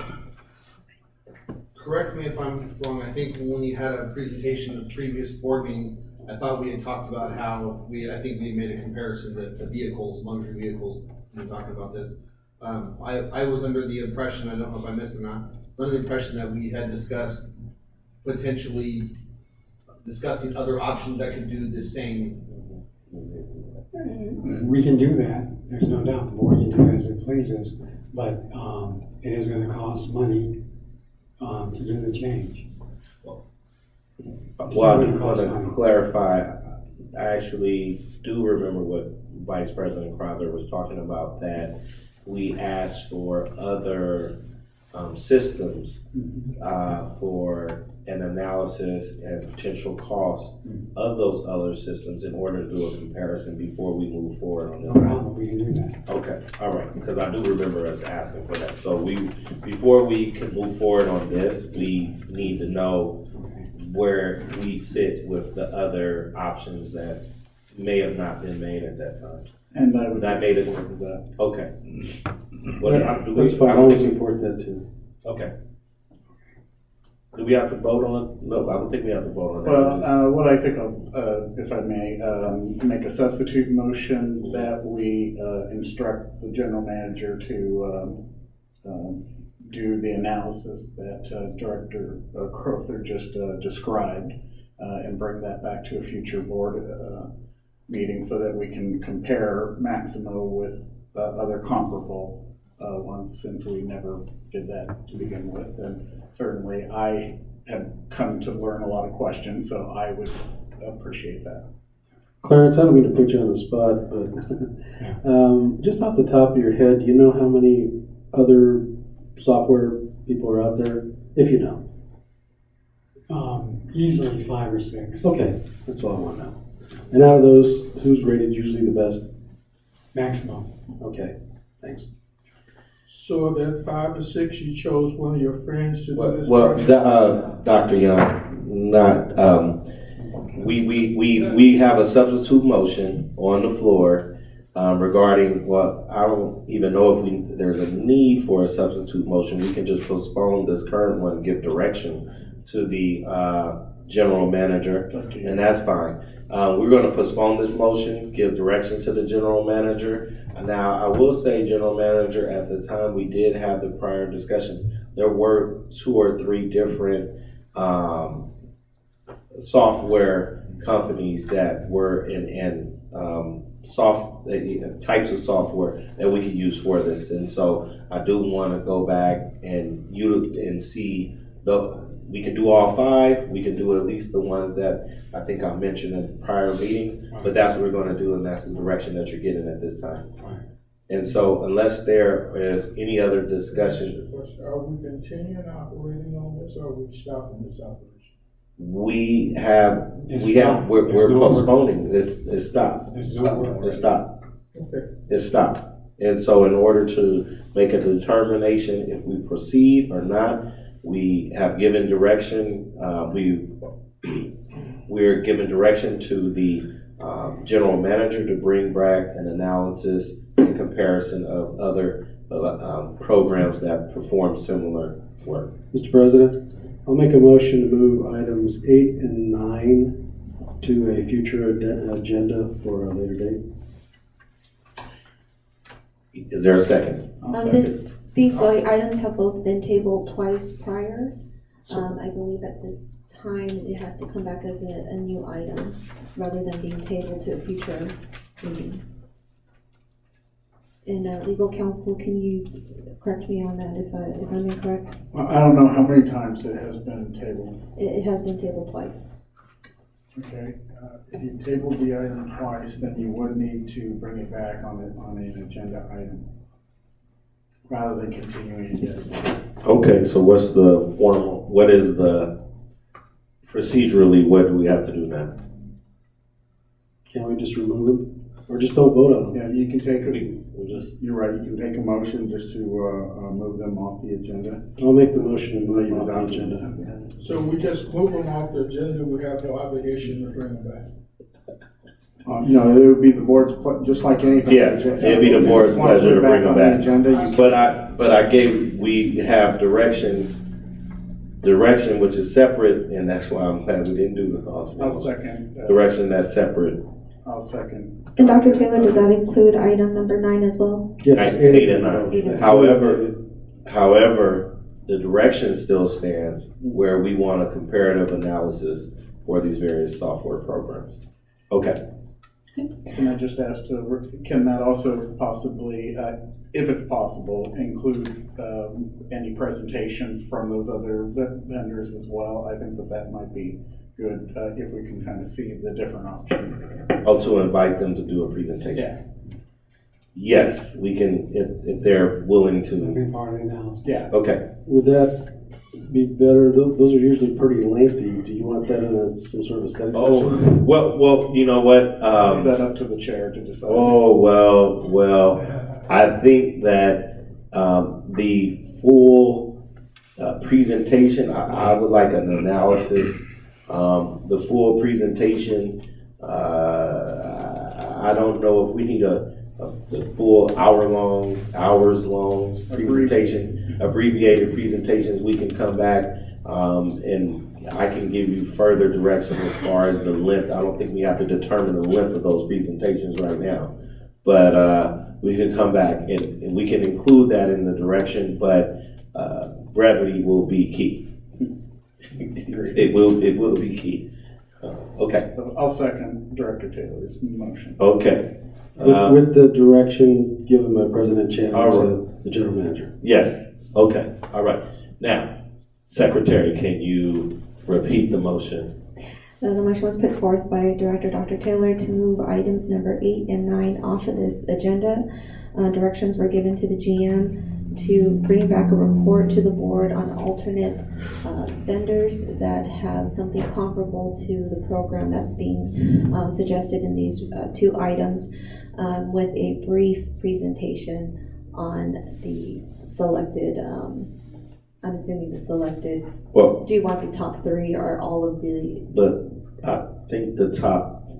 Correct me if I'm wrong, I think when you had a presentation of the previous board meeting, I thought we had talked about how I think we made a comparison to vehicles, luxury vehicles, when talking about this. I was under the impression, I don't know if I missed it or not, under the impression that we had discussed potentially discussing other options that could do the same. We can do that, there's no doubt, the board can do as it pleases, but, it is gonna cost money, to do the change. Well, I want to clarify, I actually do remember what Vice President Crowther was talking about, that we asked for other systems for an analysis and potential cost of those other systems in order to do a comparison before we move forward on No this. problem, we can do that. Okay, all right, because I do remember us asking for that. So before we can move forward on this, we need to know where we sit with the other options that may have not been made at that time. And I would That made it. support that. Okay. What, do we, That's fine, I I don't would think support that too. okay. Do we have to vote on it? No, I don't think we have to vote on it. Well, what I think of, if I may, make a substitute motion that we instruct the general manager to do the analysis that Director Crowther just described, and bring that back to a future board meeting so that we can compare Maximo with other comparable ones, since we never did that to begin with. And certainly I have come to learn a lot of questions, so I would appreciate that. Clarence, I don't mean to put you on the spot, but just off the top of your head, do you know how many other software people are out there? If you know. Easily 5 or 6. Okay, that's all I want to know. And out of those, who's rated usually the best? Maximum. Okay, thanks. So of that 5 to 6, you chose one of your friends to do this? Well, project? Dr. Young, we have a substitute motion on the floor regarding, well, I don't even know if there's a need for a substitute motion. We can just postpone this current one and give direction to the general manager, and that's fine. We're going to postpone this motion, give direction to the general manager. Now, I will say, general manager, at the time we did have the prior discussion, there were 2 or 3 different software companies that were in types of software that we could use for this. And so I do want to go back and see we can do all 5. We can do at least the ones that I think I mentioned in prior meetings, but that's what we're going to do, and that's the direction that you're getting at this time. And so unless there is any other discussion. Are we continuing operating on this, or are we stopping this operation? We're postponing this. It's stopped. There's no work. It's stopped. Okay. It's stopped. And so in order to make a determination if we proceed or not, we have given direction. We're giving direction to the general manager to bring back an analysis and comparison of other programs that perform similar work. Mr. President, I'll make a motion to move items 8 and 9 to a future agenda for a later date. Is there a second? These items have both been tabled twice prior. I believe at this time it has to come back as a new item rather than being tabled to a future meeting. And legal counsel, can you correct me on that if I'm incorrect? Well, I don't know how many times it has been tabled. It has been tabled twice. Okay, if you tabled the item twice, then you would need to bring it back on an agenda item, rather than continuing it. Okay, so what is the procedurally, what do we have to do now? Can't we just remove them? Or just don't vote on them? Yeah, you can take you're right, you can take a motion just to move them off the agenda. I'll make the motion and move them off the agenda. So we just move them off the agenda, we have no obligation to bring them back? It would be the board's, just like anything. Yeah, it'd be the board's pleasure to bring them back. Agenda, we have direction which is separate, and that's why I'm glad we didn't do the I'll second. direction that's separate. I'll second. And Dr. Taylor, does that include item number 9 as well? Yes. 8 and 9. Eight and 9. However, the direction still stands where we want a comparative analysis for these various software programs. Okay. Can I just ask, can that also possibly, if it's possible, include any presentations from those other vendors as well? I think that might be good if we can kind of see the different options. Oh, to invite them to do a presentation? Yeah. Yes, we can, if they're willing to. Be part of the analysis. Yeah. Okay. Would that be better? Those are usually pretty lengthy. Do you want that in some sort of study session? Well, you know what? Leave that up to the chair to decide. Well, I think that the full presentation, I would like an analysis. The full presentation, I don't know if we need the full hours long presentation, abbreviated presentations. We can come back and I can give you further direction as far as the length. I don't think we have to determine the length of those presentations right now, but we can come back and we can include that in the direction, but brevity will be key. It will be key. Okay. So I'll second Director Taylor's motion. Okay. With the direction given by President Chan All to the general manager. Yes. Okay. All right. Now, Secretary, can you repeat the motion? The motion was put forth by Director Dr. Taylor to move items number 8 and 9 off of this agenda. Directions were given to the GM to bring back a report to the board on alternate vendors that have something comparable to the program that's being suggested in these 2 items, with a brief presentation on the selected, I'm assuming the selected, Well, do you want the top 3 or all of the? I think the top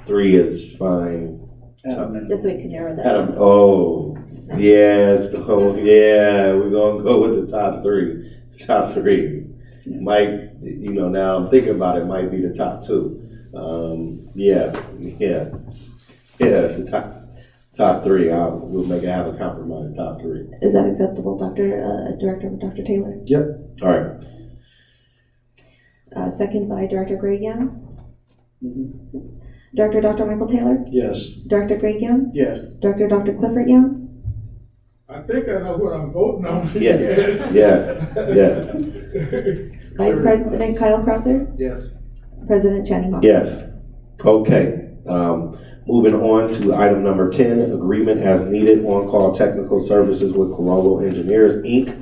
3 is fine. Just so we can narrow that Adam, down. oh, yes, oh, yeah, we're gonna go with the top 3. Top 3 might, now I'm thinking about it, might be the top 2. Yeah, the top 3. We'll make it have a compromise. Top 3. Is that acceptable, Director Dr. Taylor? Yep. All right. Second by Director Greg Young. Director Dr. Michael Taylor? Yes. Director Greg Young? Yes. Director Dr. Clifford Young? I think I know what I'm voting on. Yes. Vice President Kyle Crowther? Yes. President Channing Moss? Yes. Okay. Moving on to item number 10, agreement as needed on-call technical services with Carollo Engineers, Inc.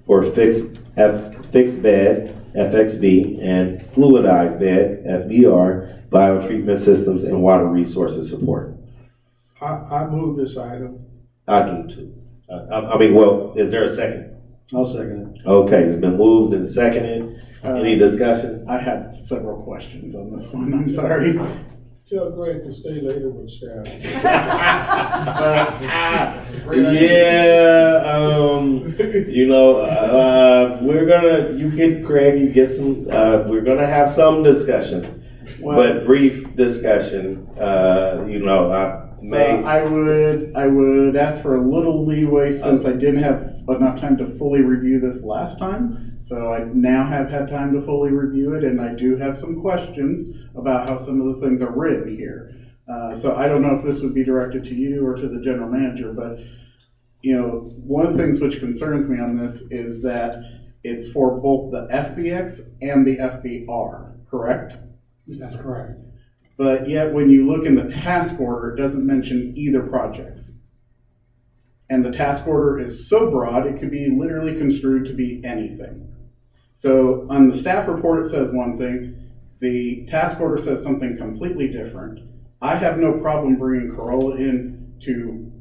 for fixed bed, FXB, and fluidized bed, FBR, biotreatment systems and water resources support. I move this item. I do too. Well, is there a second? I'll second it. Okay, it's been moved and seconded. Any discussion? I have several questions on this one. I'm sorry. Tell Greg to stay later with staff. We're gonna, you get Craig, you get some, we're gonna have some discussion, but brief discussion, I would ask for a little leeway since I didn't have enough time to fully review this last time. So I now have had time to fully review it, and I do have some questions about how some of the things are written here. So I don't know if this would be directed to you or to the general manager, but one of the things which concerns me on this is that it's for both the FBX and the FBR, correct? That's correct. But yet when you look in the task order, it doesn't mention either projects. And the task order is so broad, it could be literally construed to be anything. So on the staff report, it says one thing, the task order says something completely different. I have no problem bringing Carollo in to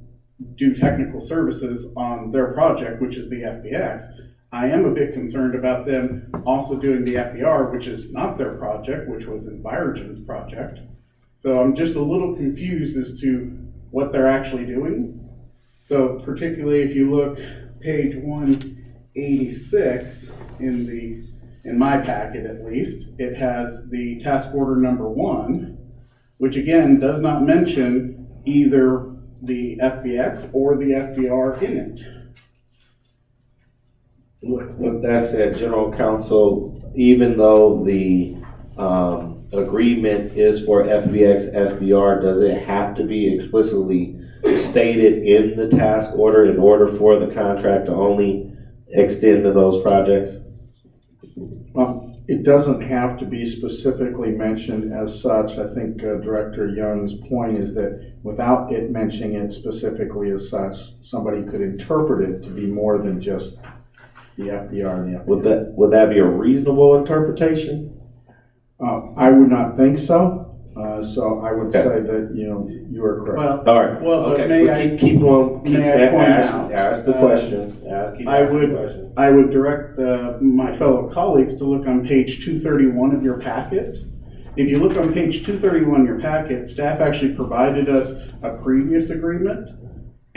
do technical services on their project, which is the FBX. I am a bit concerned about them also doing the FBR, which is not their project, which was Envirogen's project. So I'm just a little confused as to what they're actually doing. So particularly if you look page 186 in my packet at least, it has the task order number 1, which again does not mention either the FBX or the FBR in it. With that said, General Counsel, even though the agreement is for FBX, FBR, does it have to be explicitly stated in the task order in order for the contract to only extend to those projects? It doesn't have to be specifically mentioned as such. I think Director Young's point is that without it mentioning it specifically as such, somebody could interpret it to be more than just the FBR and the FBR. Would that be a reasonable interpretation? I would not think so. So I would say that, you are correct. All right. Well, Okay. may I- keep going. may I point out, Ask the question. I would direct my fellow colleagues to look on page 231 of your packet. If you look on page 231 of your packet, staff actually provided us a previous agreement,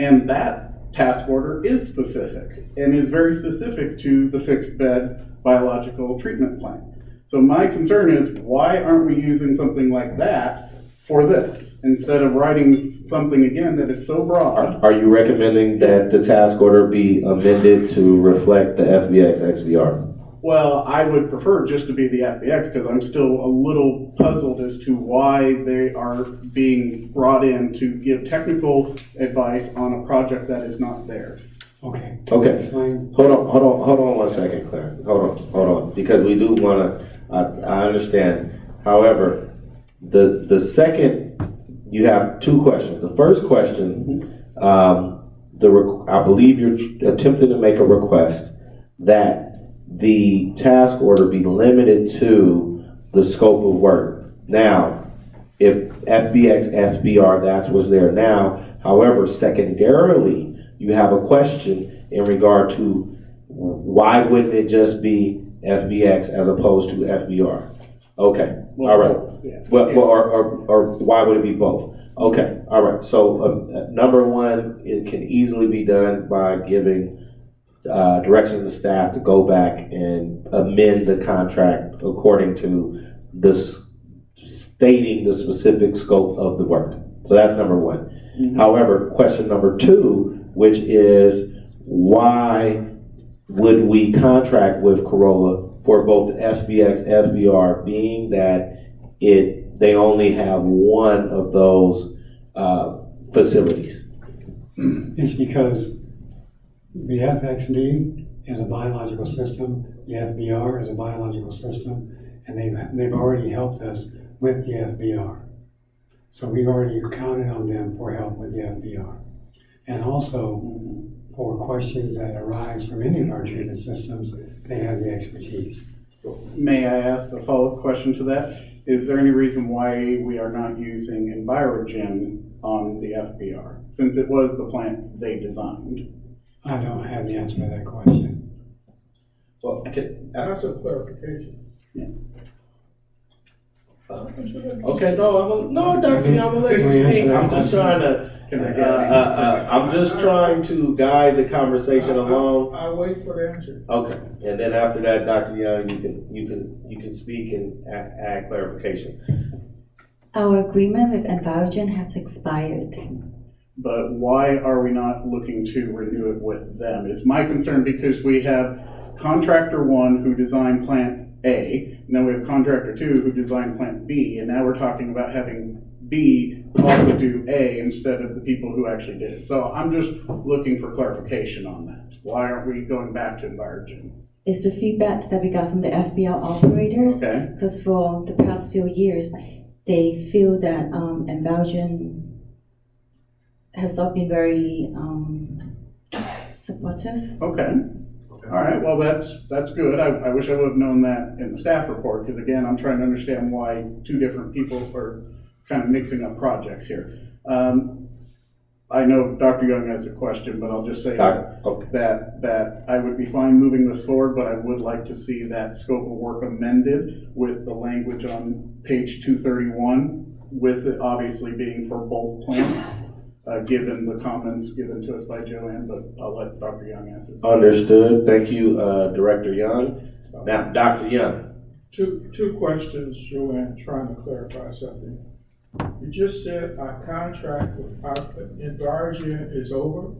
and that task order is specific and is very specific to the fixed bed biological treatment plant. So my concern is, why aren't we using something like that for this, instead of writing something again that is so broad? Are you recommending that the task order be amended to reflect the FBX XVR? Well, I would prefer just to be the FBX, because I'm still a little puzzled as to why they are being brought in to give technical advice on a project that is not theirs. Okay. Okay. Hold on 1 second, Claire. Hold on, because we do want to. I understand. However, the second, you have two questions. The first question, I believe you're attempting to make a request that the task order be limited to the scope of work. Now, if FBX, FBR, that's what's there now. However, secondarily, you have a question in regard to why wouldn't it just be FBX as opposed to FBR? Okay, all right. Yeah. Well, or why would it be both? Okay, all right. So number one, it can easily be done by giving direction to the staff to go back and amend the contract according to this, stating the specific scope of the work. So that's number one. Mm-hmm. However, question number two, which is why would we contract with Corolla for both SBX, FBR, being that they only have one of those facilities? It's because the FXD is a biological system, the FBR is a biological system, and they've already helped us with the FBR. So we've already counted on them for help with the FBR. And also, for questions that arise from any of our treatment systems, they have the expertise. May I ask a follow-up question to that? Is there any reason why we are not using Envirogen on the FBR, since it was the plant they designed? I don't have the answer to that question. Well, That's a clarification. Yeah. Okay, no, Dr. Young, I'm gonna let you speak. I'm just trying to. I'm just trying to guide the conversation along. I'll wait for the answer. Okay, and then after that, Dr. Young, you can speak and add clarification. Our agreement with Envirogen has expired. But why are we not looking to renew it with them? It's my concern, because we have contractor one who designed plant A, and then we have contractor two who designed plant B, and now we're talking about having B also do A instead of the people who actually did it. So I'm just looking for clarification on that. Why aren't we going back to Envirogen? It's the feedbacks that we got from the FBL operators. Okay. Because for the past few years, they feel that Envirogen has not been very supportive. Okay. All right, well, that's good. I wish I would have known that in the staff report, because again, I'm trying to understand why two different people are kind of mixing up projects here. I know Dr. Young has a question, but I'll just say that I would be fine moving this forward, but I would like to see that scope of work amended with the language on page 231, with it obviously being for both plants. Given the comments given to us by Joanne, but I'll let Dr. Young answer. Understood. Thank you, Director Young. Now, Dr. Young. Two questions, Joanne, trying to clarify something. You just said our contract with our Envirogen is over,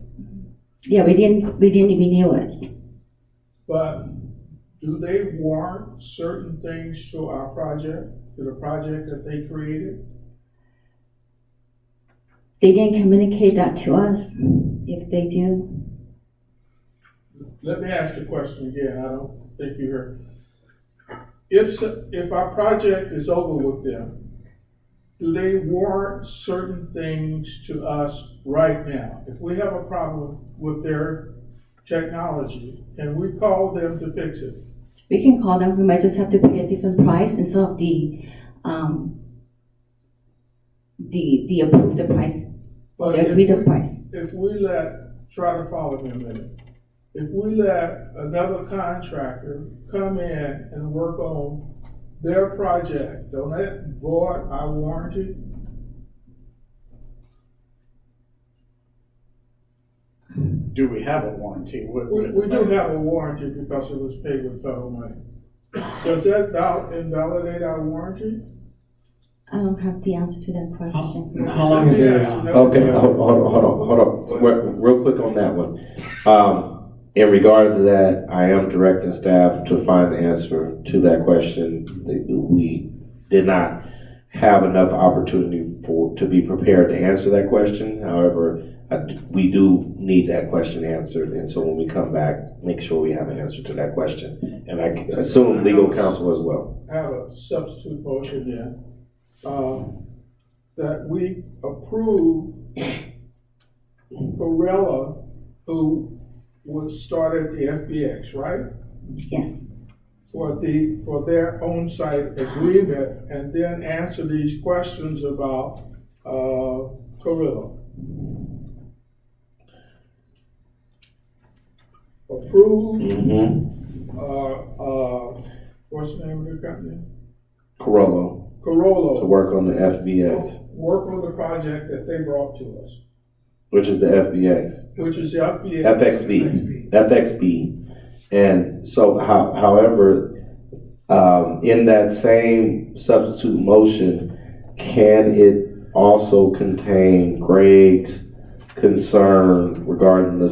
Yeah, we didn't renew it. but do they warrant certain things to our project, to the project that they created? They didn't communicate that to us. If they do, Let me ask the question again, I don't think you heard. If our project is over with them, do they warrant certain things to us right now? If we have a problem with their technology, can we call them to fix it? we can call them. We might just have to pay a different price instead of the approved price, But the agreed price. If we try to follow me a minute. If we let another contractor come in and work on their project, don't that void our warranty? Do we have a warranty? We do have a warranty because it was paid with federal money. Does that invalidate our warranty? I don't have the answer to that question. How long is it? Okay, hold on. Real quick on that one. In regard to that, I am directing staff to find the answer to that question. We did not have enough opportunity to be prepared to answer that question. However, we do need that question answered, and so when we come back, make sure we have an answer to that question. And I assume legal counsel as well. I have a substitute motion then, that we approve Corella, who would start at the FBX, right? Yes. For their on-site agreement, and then answer these questions about Corella. Approve, what's the name of the company? Corollo. To work on the FBX. Work on the project that they brought to us. Which is the FBX. Which is the FBX. FXB. And so, however, in that same substitute motion, can it also contain Greg's concern regarding the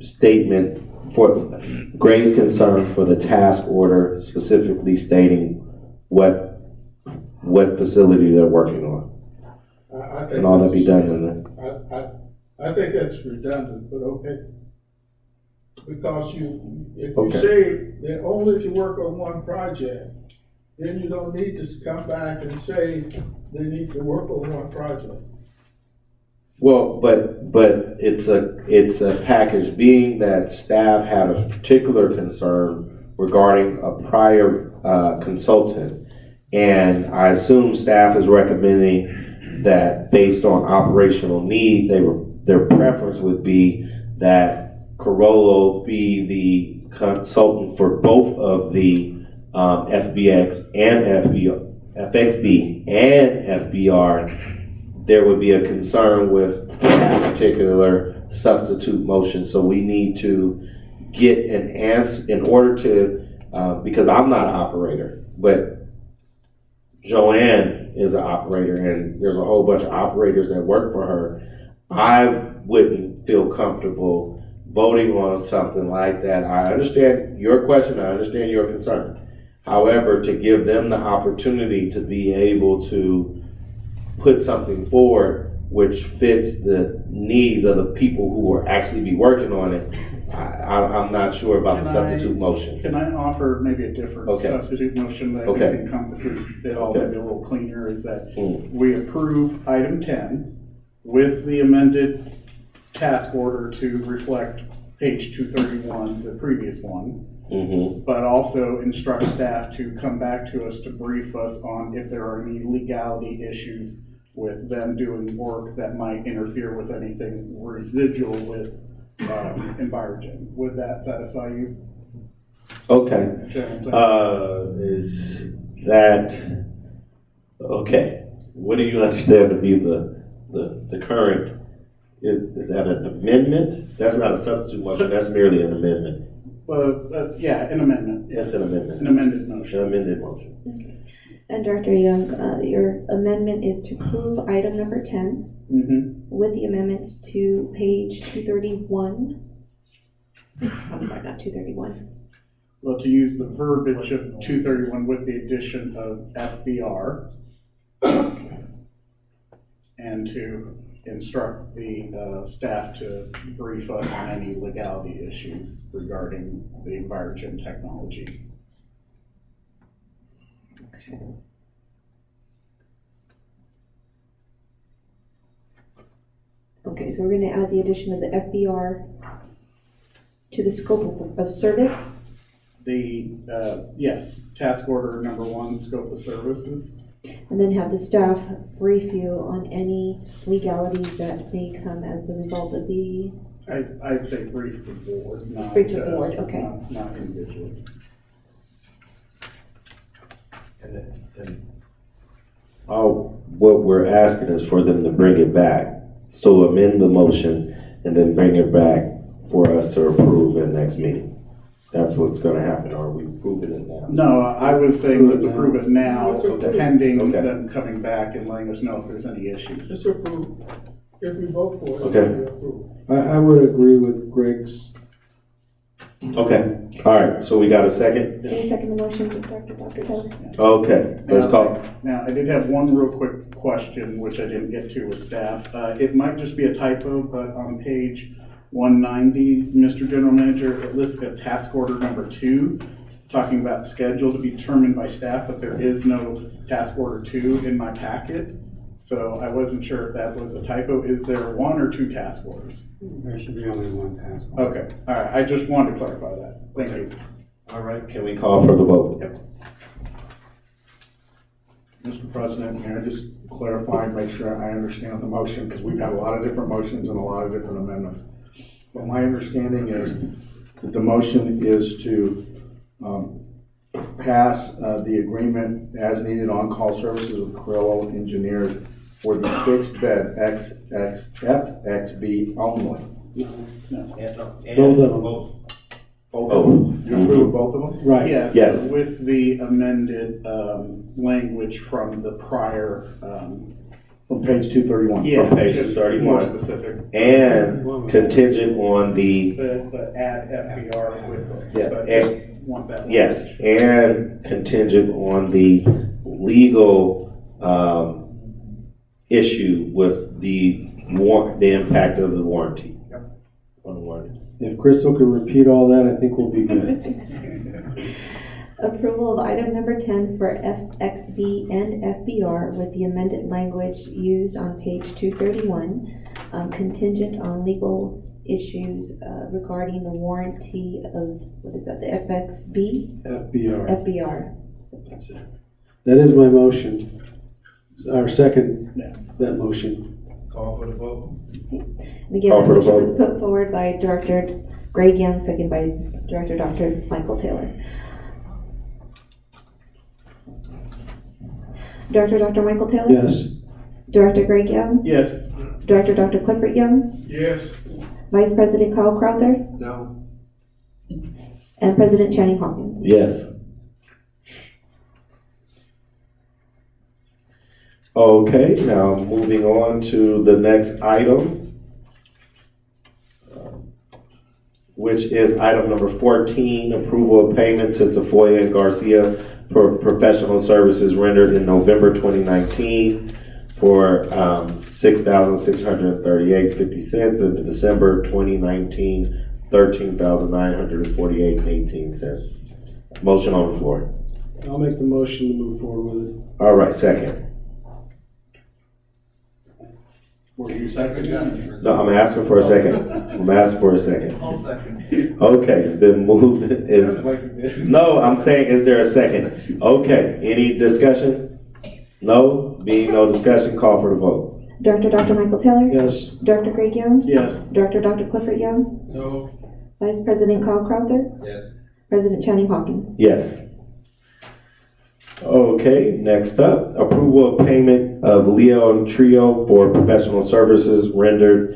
statement for Greg's concern for the task order, specifically stating what facility they're working on? And all that be done in it? I think that's redundant, but okay. Because if you Okay. say that only to work on one project, then you don't need to come back and say they need to work on one project. Well, but it's a package, being that staff had a particular concern regarding a prior consultant. And I assume staff is recommending that based on operational need, their preference would be that Corollo be the consultant for both of the FBX and FXB and FBR. There would be a concern with that particular substitute motion. So we need to get an answer in order to, because I'm not an operator, but Joanne is an operator, and there's a whole bunch of operators that work for her. I wouldn't feel comfortable voting on something like that. I understand your question, I understand your concern. However, to give them the opportunity to be able to put something forward which fits the needs of the people who will actually be working on it, I'm not sure about the substitute motion. Can I offer maybe a different substitute motion that encompasses it all, maybe a little cleaner, is that we approve item 10 with the amended task order to reflect page 231, the previous one, but also instruct staff to come back to us to brief us on if there are any legality issues with them doing work that might interfere with anything residual with Envirogen. Would that satisfy you? Okay. Is that okay? What do you understand to be the current? Is that an amendment? That's not a substitute motion. That's merely an amendment. Yeah, an amendment. Yes, an amendment. An amended motion. An amended motion. And Director Young, your amendment is to approve item number 10 with the amendments to page 231. I'm sorry, not 231. Well, to use the verbiage of 231 with the addition of FBR, and to instruct the staff to brief us on any legality issues regarding the Envirogen technology. Okay, so we're going to add the addition of the FBR to the scope of service. Yes, task order number 1, scope of services. And then have the staff brief you on any legalities that may come as a result of the. I'd say brief the board, not. Brief the board, okay. Not individually. What we're asking is for them to bring it back. So amend the motion and then bring it back for us to approve at next meeting. That's what's gonna happen. Are we approving it now? No, I was saying let's approve it now, pending Okay. them coming back and letting us know if there's any issues. Just approve. If we vote for it, Okay. it'll be approved. I would agree with Greg's. Okay, all right, so we got a second? Can you second the motion, Dr. Taylor? Okay, let's call. Now, I did have one real quick question, which I didn't get to with staff. It might just be a typo, but on page 190, Mr. General Manager, it lists a task order number 2, talking about schedule to be determined by staff, but there is no task order 2 in my packet. So I wasn't sure if that was a typo. Is there 1 or 2 task orders? There should be only one task order. Okay, all right, I just wanted to clarify that. Thank you. All right, can we call for the vote? Mr. President, may I just clarify and make sure I understand the motion, because we've got a lot of different motions and a lot of different amendments. But my understanding is that the motion is to pass the agreement as needed on-call services with Carrillo Engineers for the fixed bed FXB only. Both of them. You approve both of them? Right. Yes, with the amended language from the prior. From page 231. Yeah, From page just 31. more specific. And contingent on the, But add FBR with it. Yeah, But and- just want that. yes, and contingent on the legal issue with the impact of the warranty. On the warranty. If Crystal can repeat all that, I think we'll be good. Approval of item number 10 for FXB and FBR with the amended language used on page 231, contingent on legal issues regarding the warranty of, what is that, the FXB? FBR. FBR. That's it. That is my motion. Our second, that motion. Call for the vote. And again, Call the for the motion was vote. put forward by Director Greg Young, second by Director Dr. Michael Taylor. Dr. Michael Taylor? Yes. Director Greg Young? Yes. Director Dr. Clifford Young? Yes. Vice President Kyle Crowther? No. And President Channing Hawkins? Yes. Okay, now moving on to the next item, which is item number 14, approval of payment to Tafoya and Garcia for professional services rendered in November 2019 for $6,638.50, and December 2019, $13,948.18. Motion on the floor. I'll make the motion to move forward with it. All right, second. Were you second? No, I'm asking for a second. I'm asking for a second. I'll second. Okay, it's been moved. No, I'm saying, is there a second? Okay, any discussion? No? Being no discussion, call for the vote. Dr. Michael Taylor? Yes. Dr. Greg Young? Yes. Dr. Clifford Young? No. Vice President Kyle Crowther? Yes. President Channing Hawkins? Yes. Okay, next up, approval of payment of Leo and Trio for professional services rendered,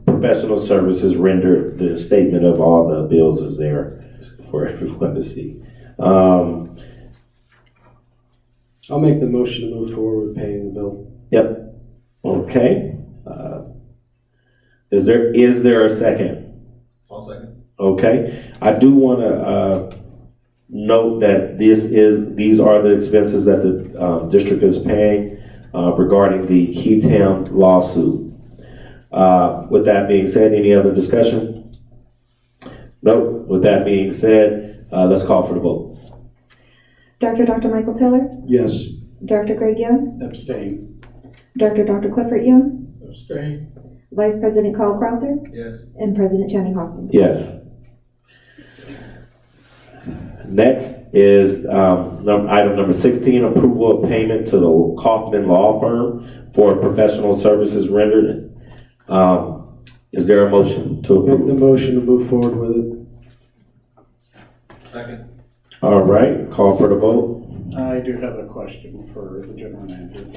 professional services rendered. The statement of all the bills is there for everyone to see. I'll make the motion to move forward with paying the bill. Yep, okay. Is there a second? I'll second. Okay, I do want to note that these are the expenses that the district is paying regarding the Keytown lawsuit. With that being said, any other discussion? Nope. With that being said, let's call for the vote. Dr. Michael Taylor, Yes. Dr. Greg Young, Abstain. Dr. Clifford Young, Abstain. Vice President Carl Crowther, Yes. and President Channing Hopkins. Yes. Next is item number 16, approval of payment to the Kaufman Law Firm for professional services rendered. Is there a motion to Make the approve? motion to move forward with it. Second. All right, call for the vote. I do have a question for the general manager.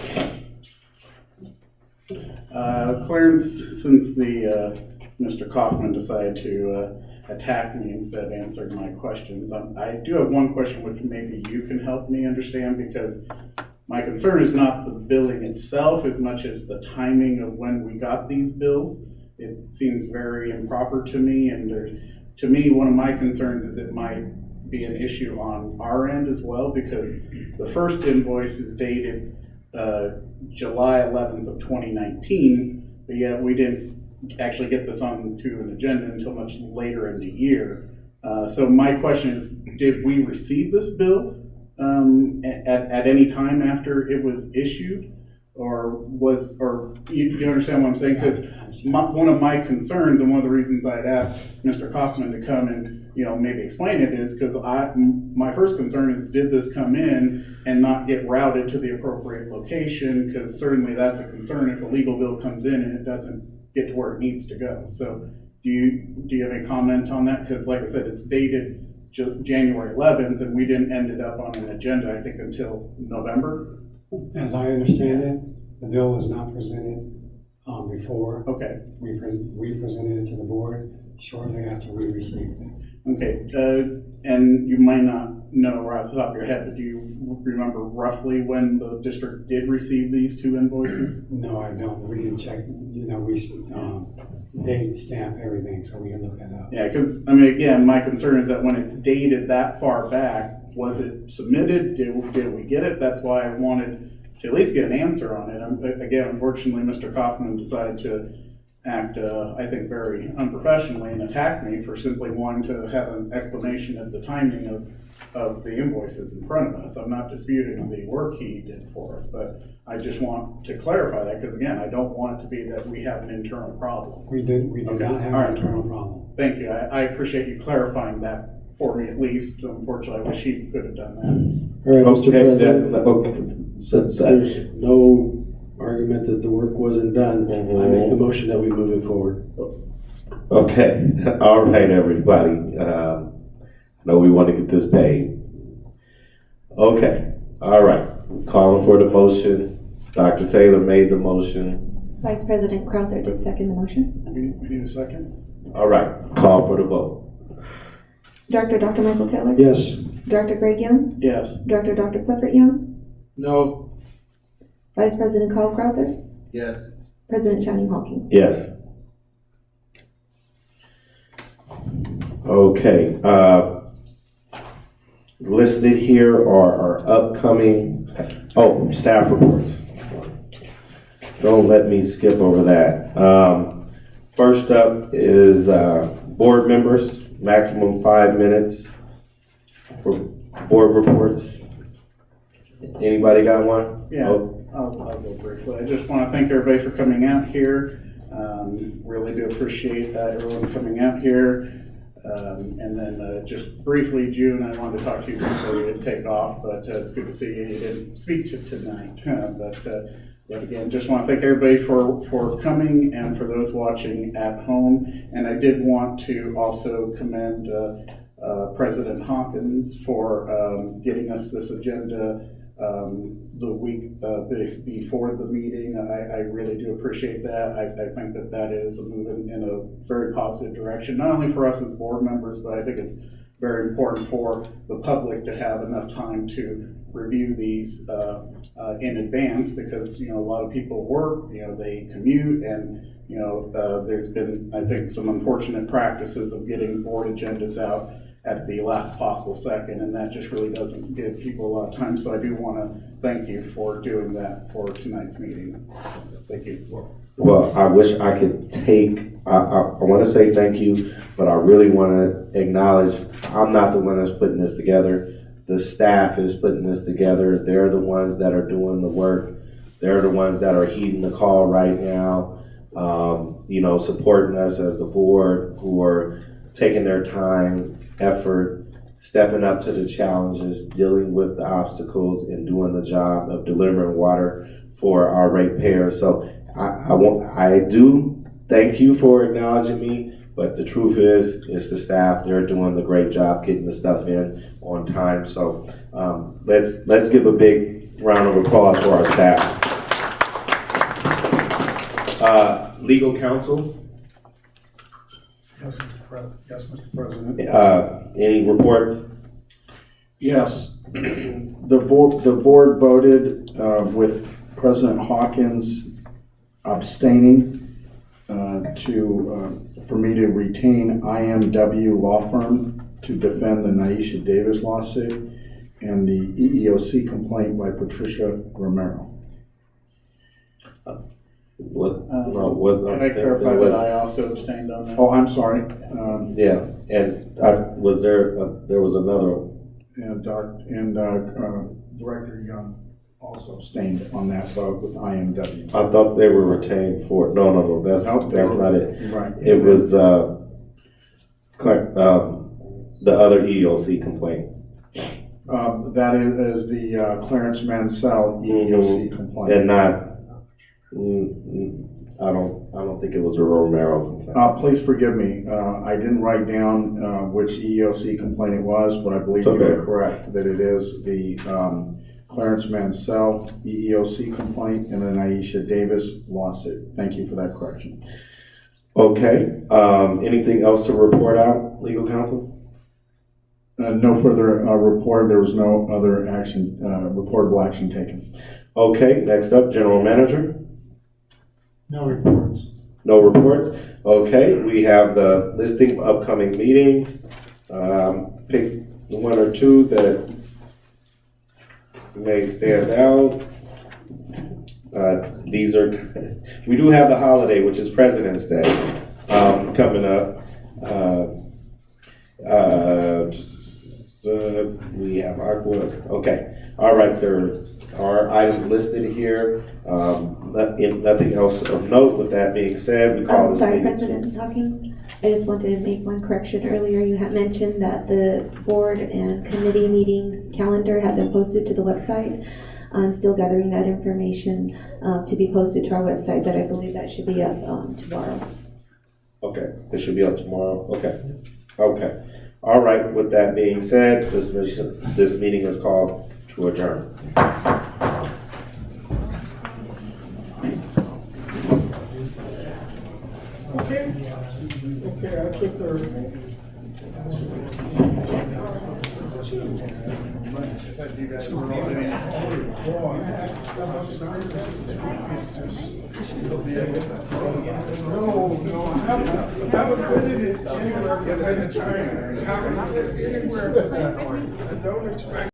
Clarence, since Mr. Kaufman decided to attack me instead of answering my questions, I do have one question which maybe you can help me understand, because my concern is not the billing itself as much as the timing of when we got these bills. It seems very improper to me, and to me, one of my concerns is it might be an issue on our end as well, because the first invoice is dated July 11th of 2019, but yet we didn't actually get this onto an agenda until much later in the year. So my question is, did we receive this bill at any time after it was issued? Or you understand what I'm saying? Because one of my concerns, and one of the reasons I had asked Mr. Kaufman to come and maybe explain it, is because my first concern is, did this come in and not get routed to the appropriate location? Because certainly that's a concern if a legal bill comes in and it doesn't get to where it needs to go. So do you have any comment on that? Because like I said, it's dated January 11th, and we didn't end it up on an agenda, I think, until November. As I understand it, the bill was not presented before. Okay. We presented it to the board shortly after we received it. Okay, and you might not know right off the top of your head, but do you remember roughly when the district did receive these two invoices? No, I don't. We can check, we date stamp everything, so we can look that up. Yeah, because, I mean, again, my concern is that when it's dated that far back, was it submitted? Did we get it? That's why I wanted to at least get an answer on it. Again, unfortunately, Mr. Kaufman decided to act, I think, very unprofessionally and attack me for simply wanting to have an explanation of the timing of the invoices in front of us. I'm not disputing the work he did for us, but I just want to clarify that, because again, I don't want it to be that we have an internal problem. We do not have an internal problem. Thank you. I appreciate you clarifying that for me at least. Unfortunately, I wish he could have done that. All right, Mr. Okay, President, since there's no argument that the work wasn't done, I make the motion that we move it forward. Okay, all right, everybody. I know we want to get this paid. Okay, all right. Calling for the motion. Dr. Taylor made the motion. Vice President Crowther did second the motion. We need a second? All right, call for the vote. Dr. Michael Taylor? Yes. Dr. Greg Young? Yes. Dr. Clifford Young? No. Vice President Carl Crowther? Yes. President Channing Hopkins? Yes. Okay, listed here are our upcoming, staff reports. Don't let me skip over that. First up is board members, maximum 5 minutes for board reports. Anybody got one? Yeah, I'll go briefly. I just want to thank everybody for coming out here. Really do appreciate everyone coming out here. And then just briefly, June, I wanted to talk to you before you take off, but it's good to see you. You didn't speak to tonight, but again, just want to thank everybody for coming, and for those watching at home. And I did want to also commend President Hopkins for getting us this agenda the week before the meeting. I really do appreciate that. I think that that is a move in a very positive direction, not only for us as board members, but I think it's very important for the public to have enough time to review these in advance, because, you know, a lot of people work, you know, they commute, and, you know, there's been, I think, some unfortunate practices of getting board agendas out at the last possible second, and that just really doesn't give people a lot of time. So I do want to thank you for doing that for tonight's meeting. Thank you. Well, I wish I could I want to say thank you, but I really want to acknowledge I'm not the one that's putting this together. The staff is putting this together. They're the ones that are doing the work. They're the ones that are heeding the call right now, you know, supporting us as the board, who are taking their time, effort, stepping up to the challenges, dealing with the obstacles, and doing the job of delivering water for our ratepayers. So I do thank you for acknowledging me, but the truth is, it's the staff. They're doing the great job getting the stuff in on time. So let's give a big round of applause for our staff. Legal counsel. Yes, Mr. President. Any reports? Yes, the board voted with President Hawkins abstaining for me to retain IMW Law Firm to defend the Naisha Davis lawsuit and the EEOC complaint by Patricia Romero. Can I clarify that I also abstained on that? Oh, I'm sorry. Yeah, and there was another one. And Director Young also abstained on that vote with IMW. I thought they were retained for, no, that's not it. Right. It was the other EEOC complaint. That is the Clarence Mansell EEOC complaint. And not, I don't think it was a Romero complaint. Please forgive me. I didn't write down which EEOC complaint it was, but I believe you are correct that it is the Clarence Mansell EEOC complaint and the Naisha Davis lawsuit. Thank you for that correction. Okay. Anything else to report out, legal counsel? No further report. There was no other action, reportable action taken. Okay. Next up, general manager. No reports. No reports. Okay. We have the listing of upcoming meetings. Pick one or two that may stand out. These are, we do have the holiday, which is President's Day, coming up. We have our work. Okay. All right. There are items listed here. Nothing else of note. With that being said, we call this sorry, meeting. President Hawkins. I just wanted to make one correction. Earlier, you had mentioned that the board and committee meetings calendar had been posted to the website. I'm still gathering that information to be posted to our website, but I believe that should be up tomorrow. Okay, it should be up tomorrow. Okay. Okay. All right. With that being said, this meeting is called to adjourn. Okay, I took No, I haven't been in this January, I've been in China. I don't expect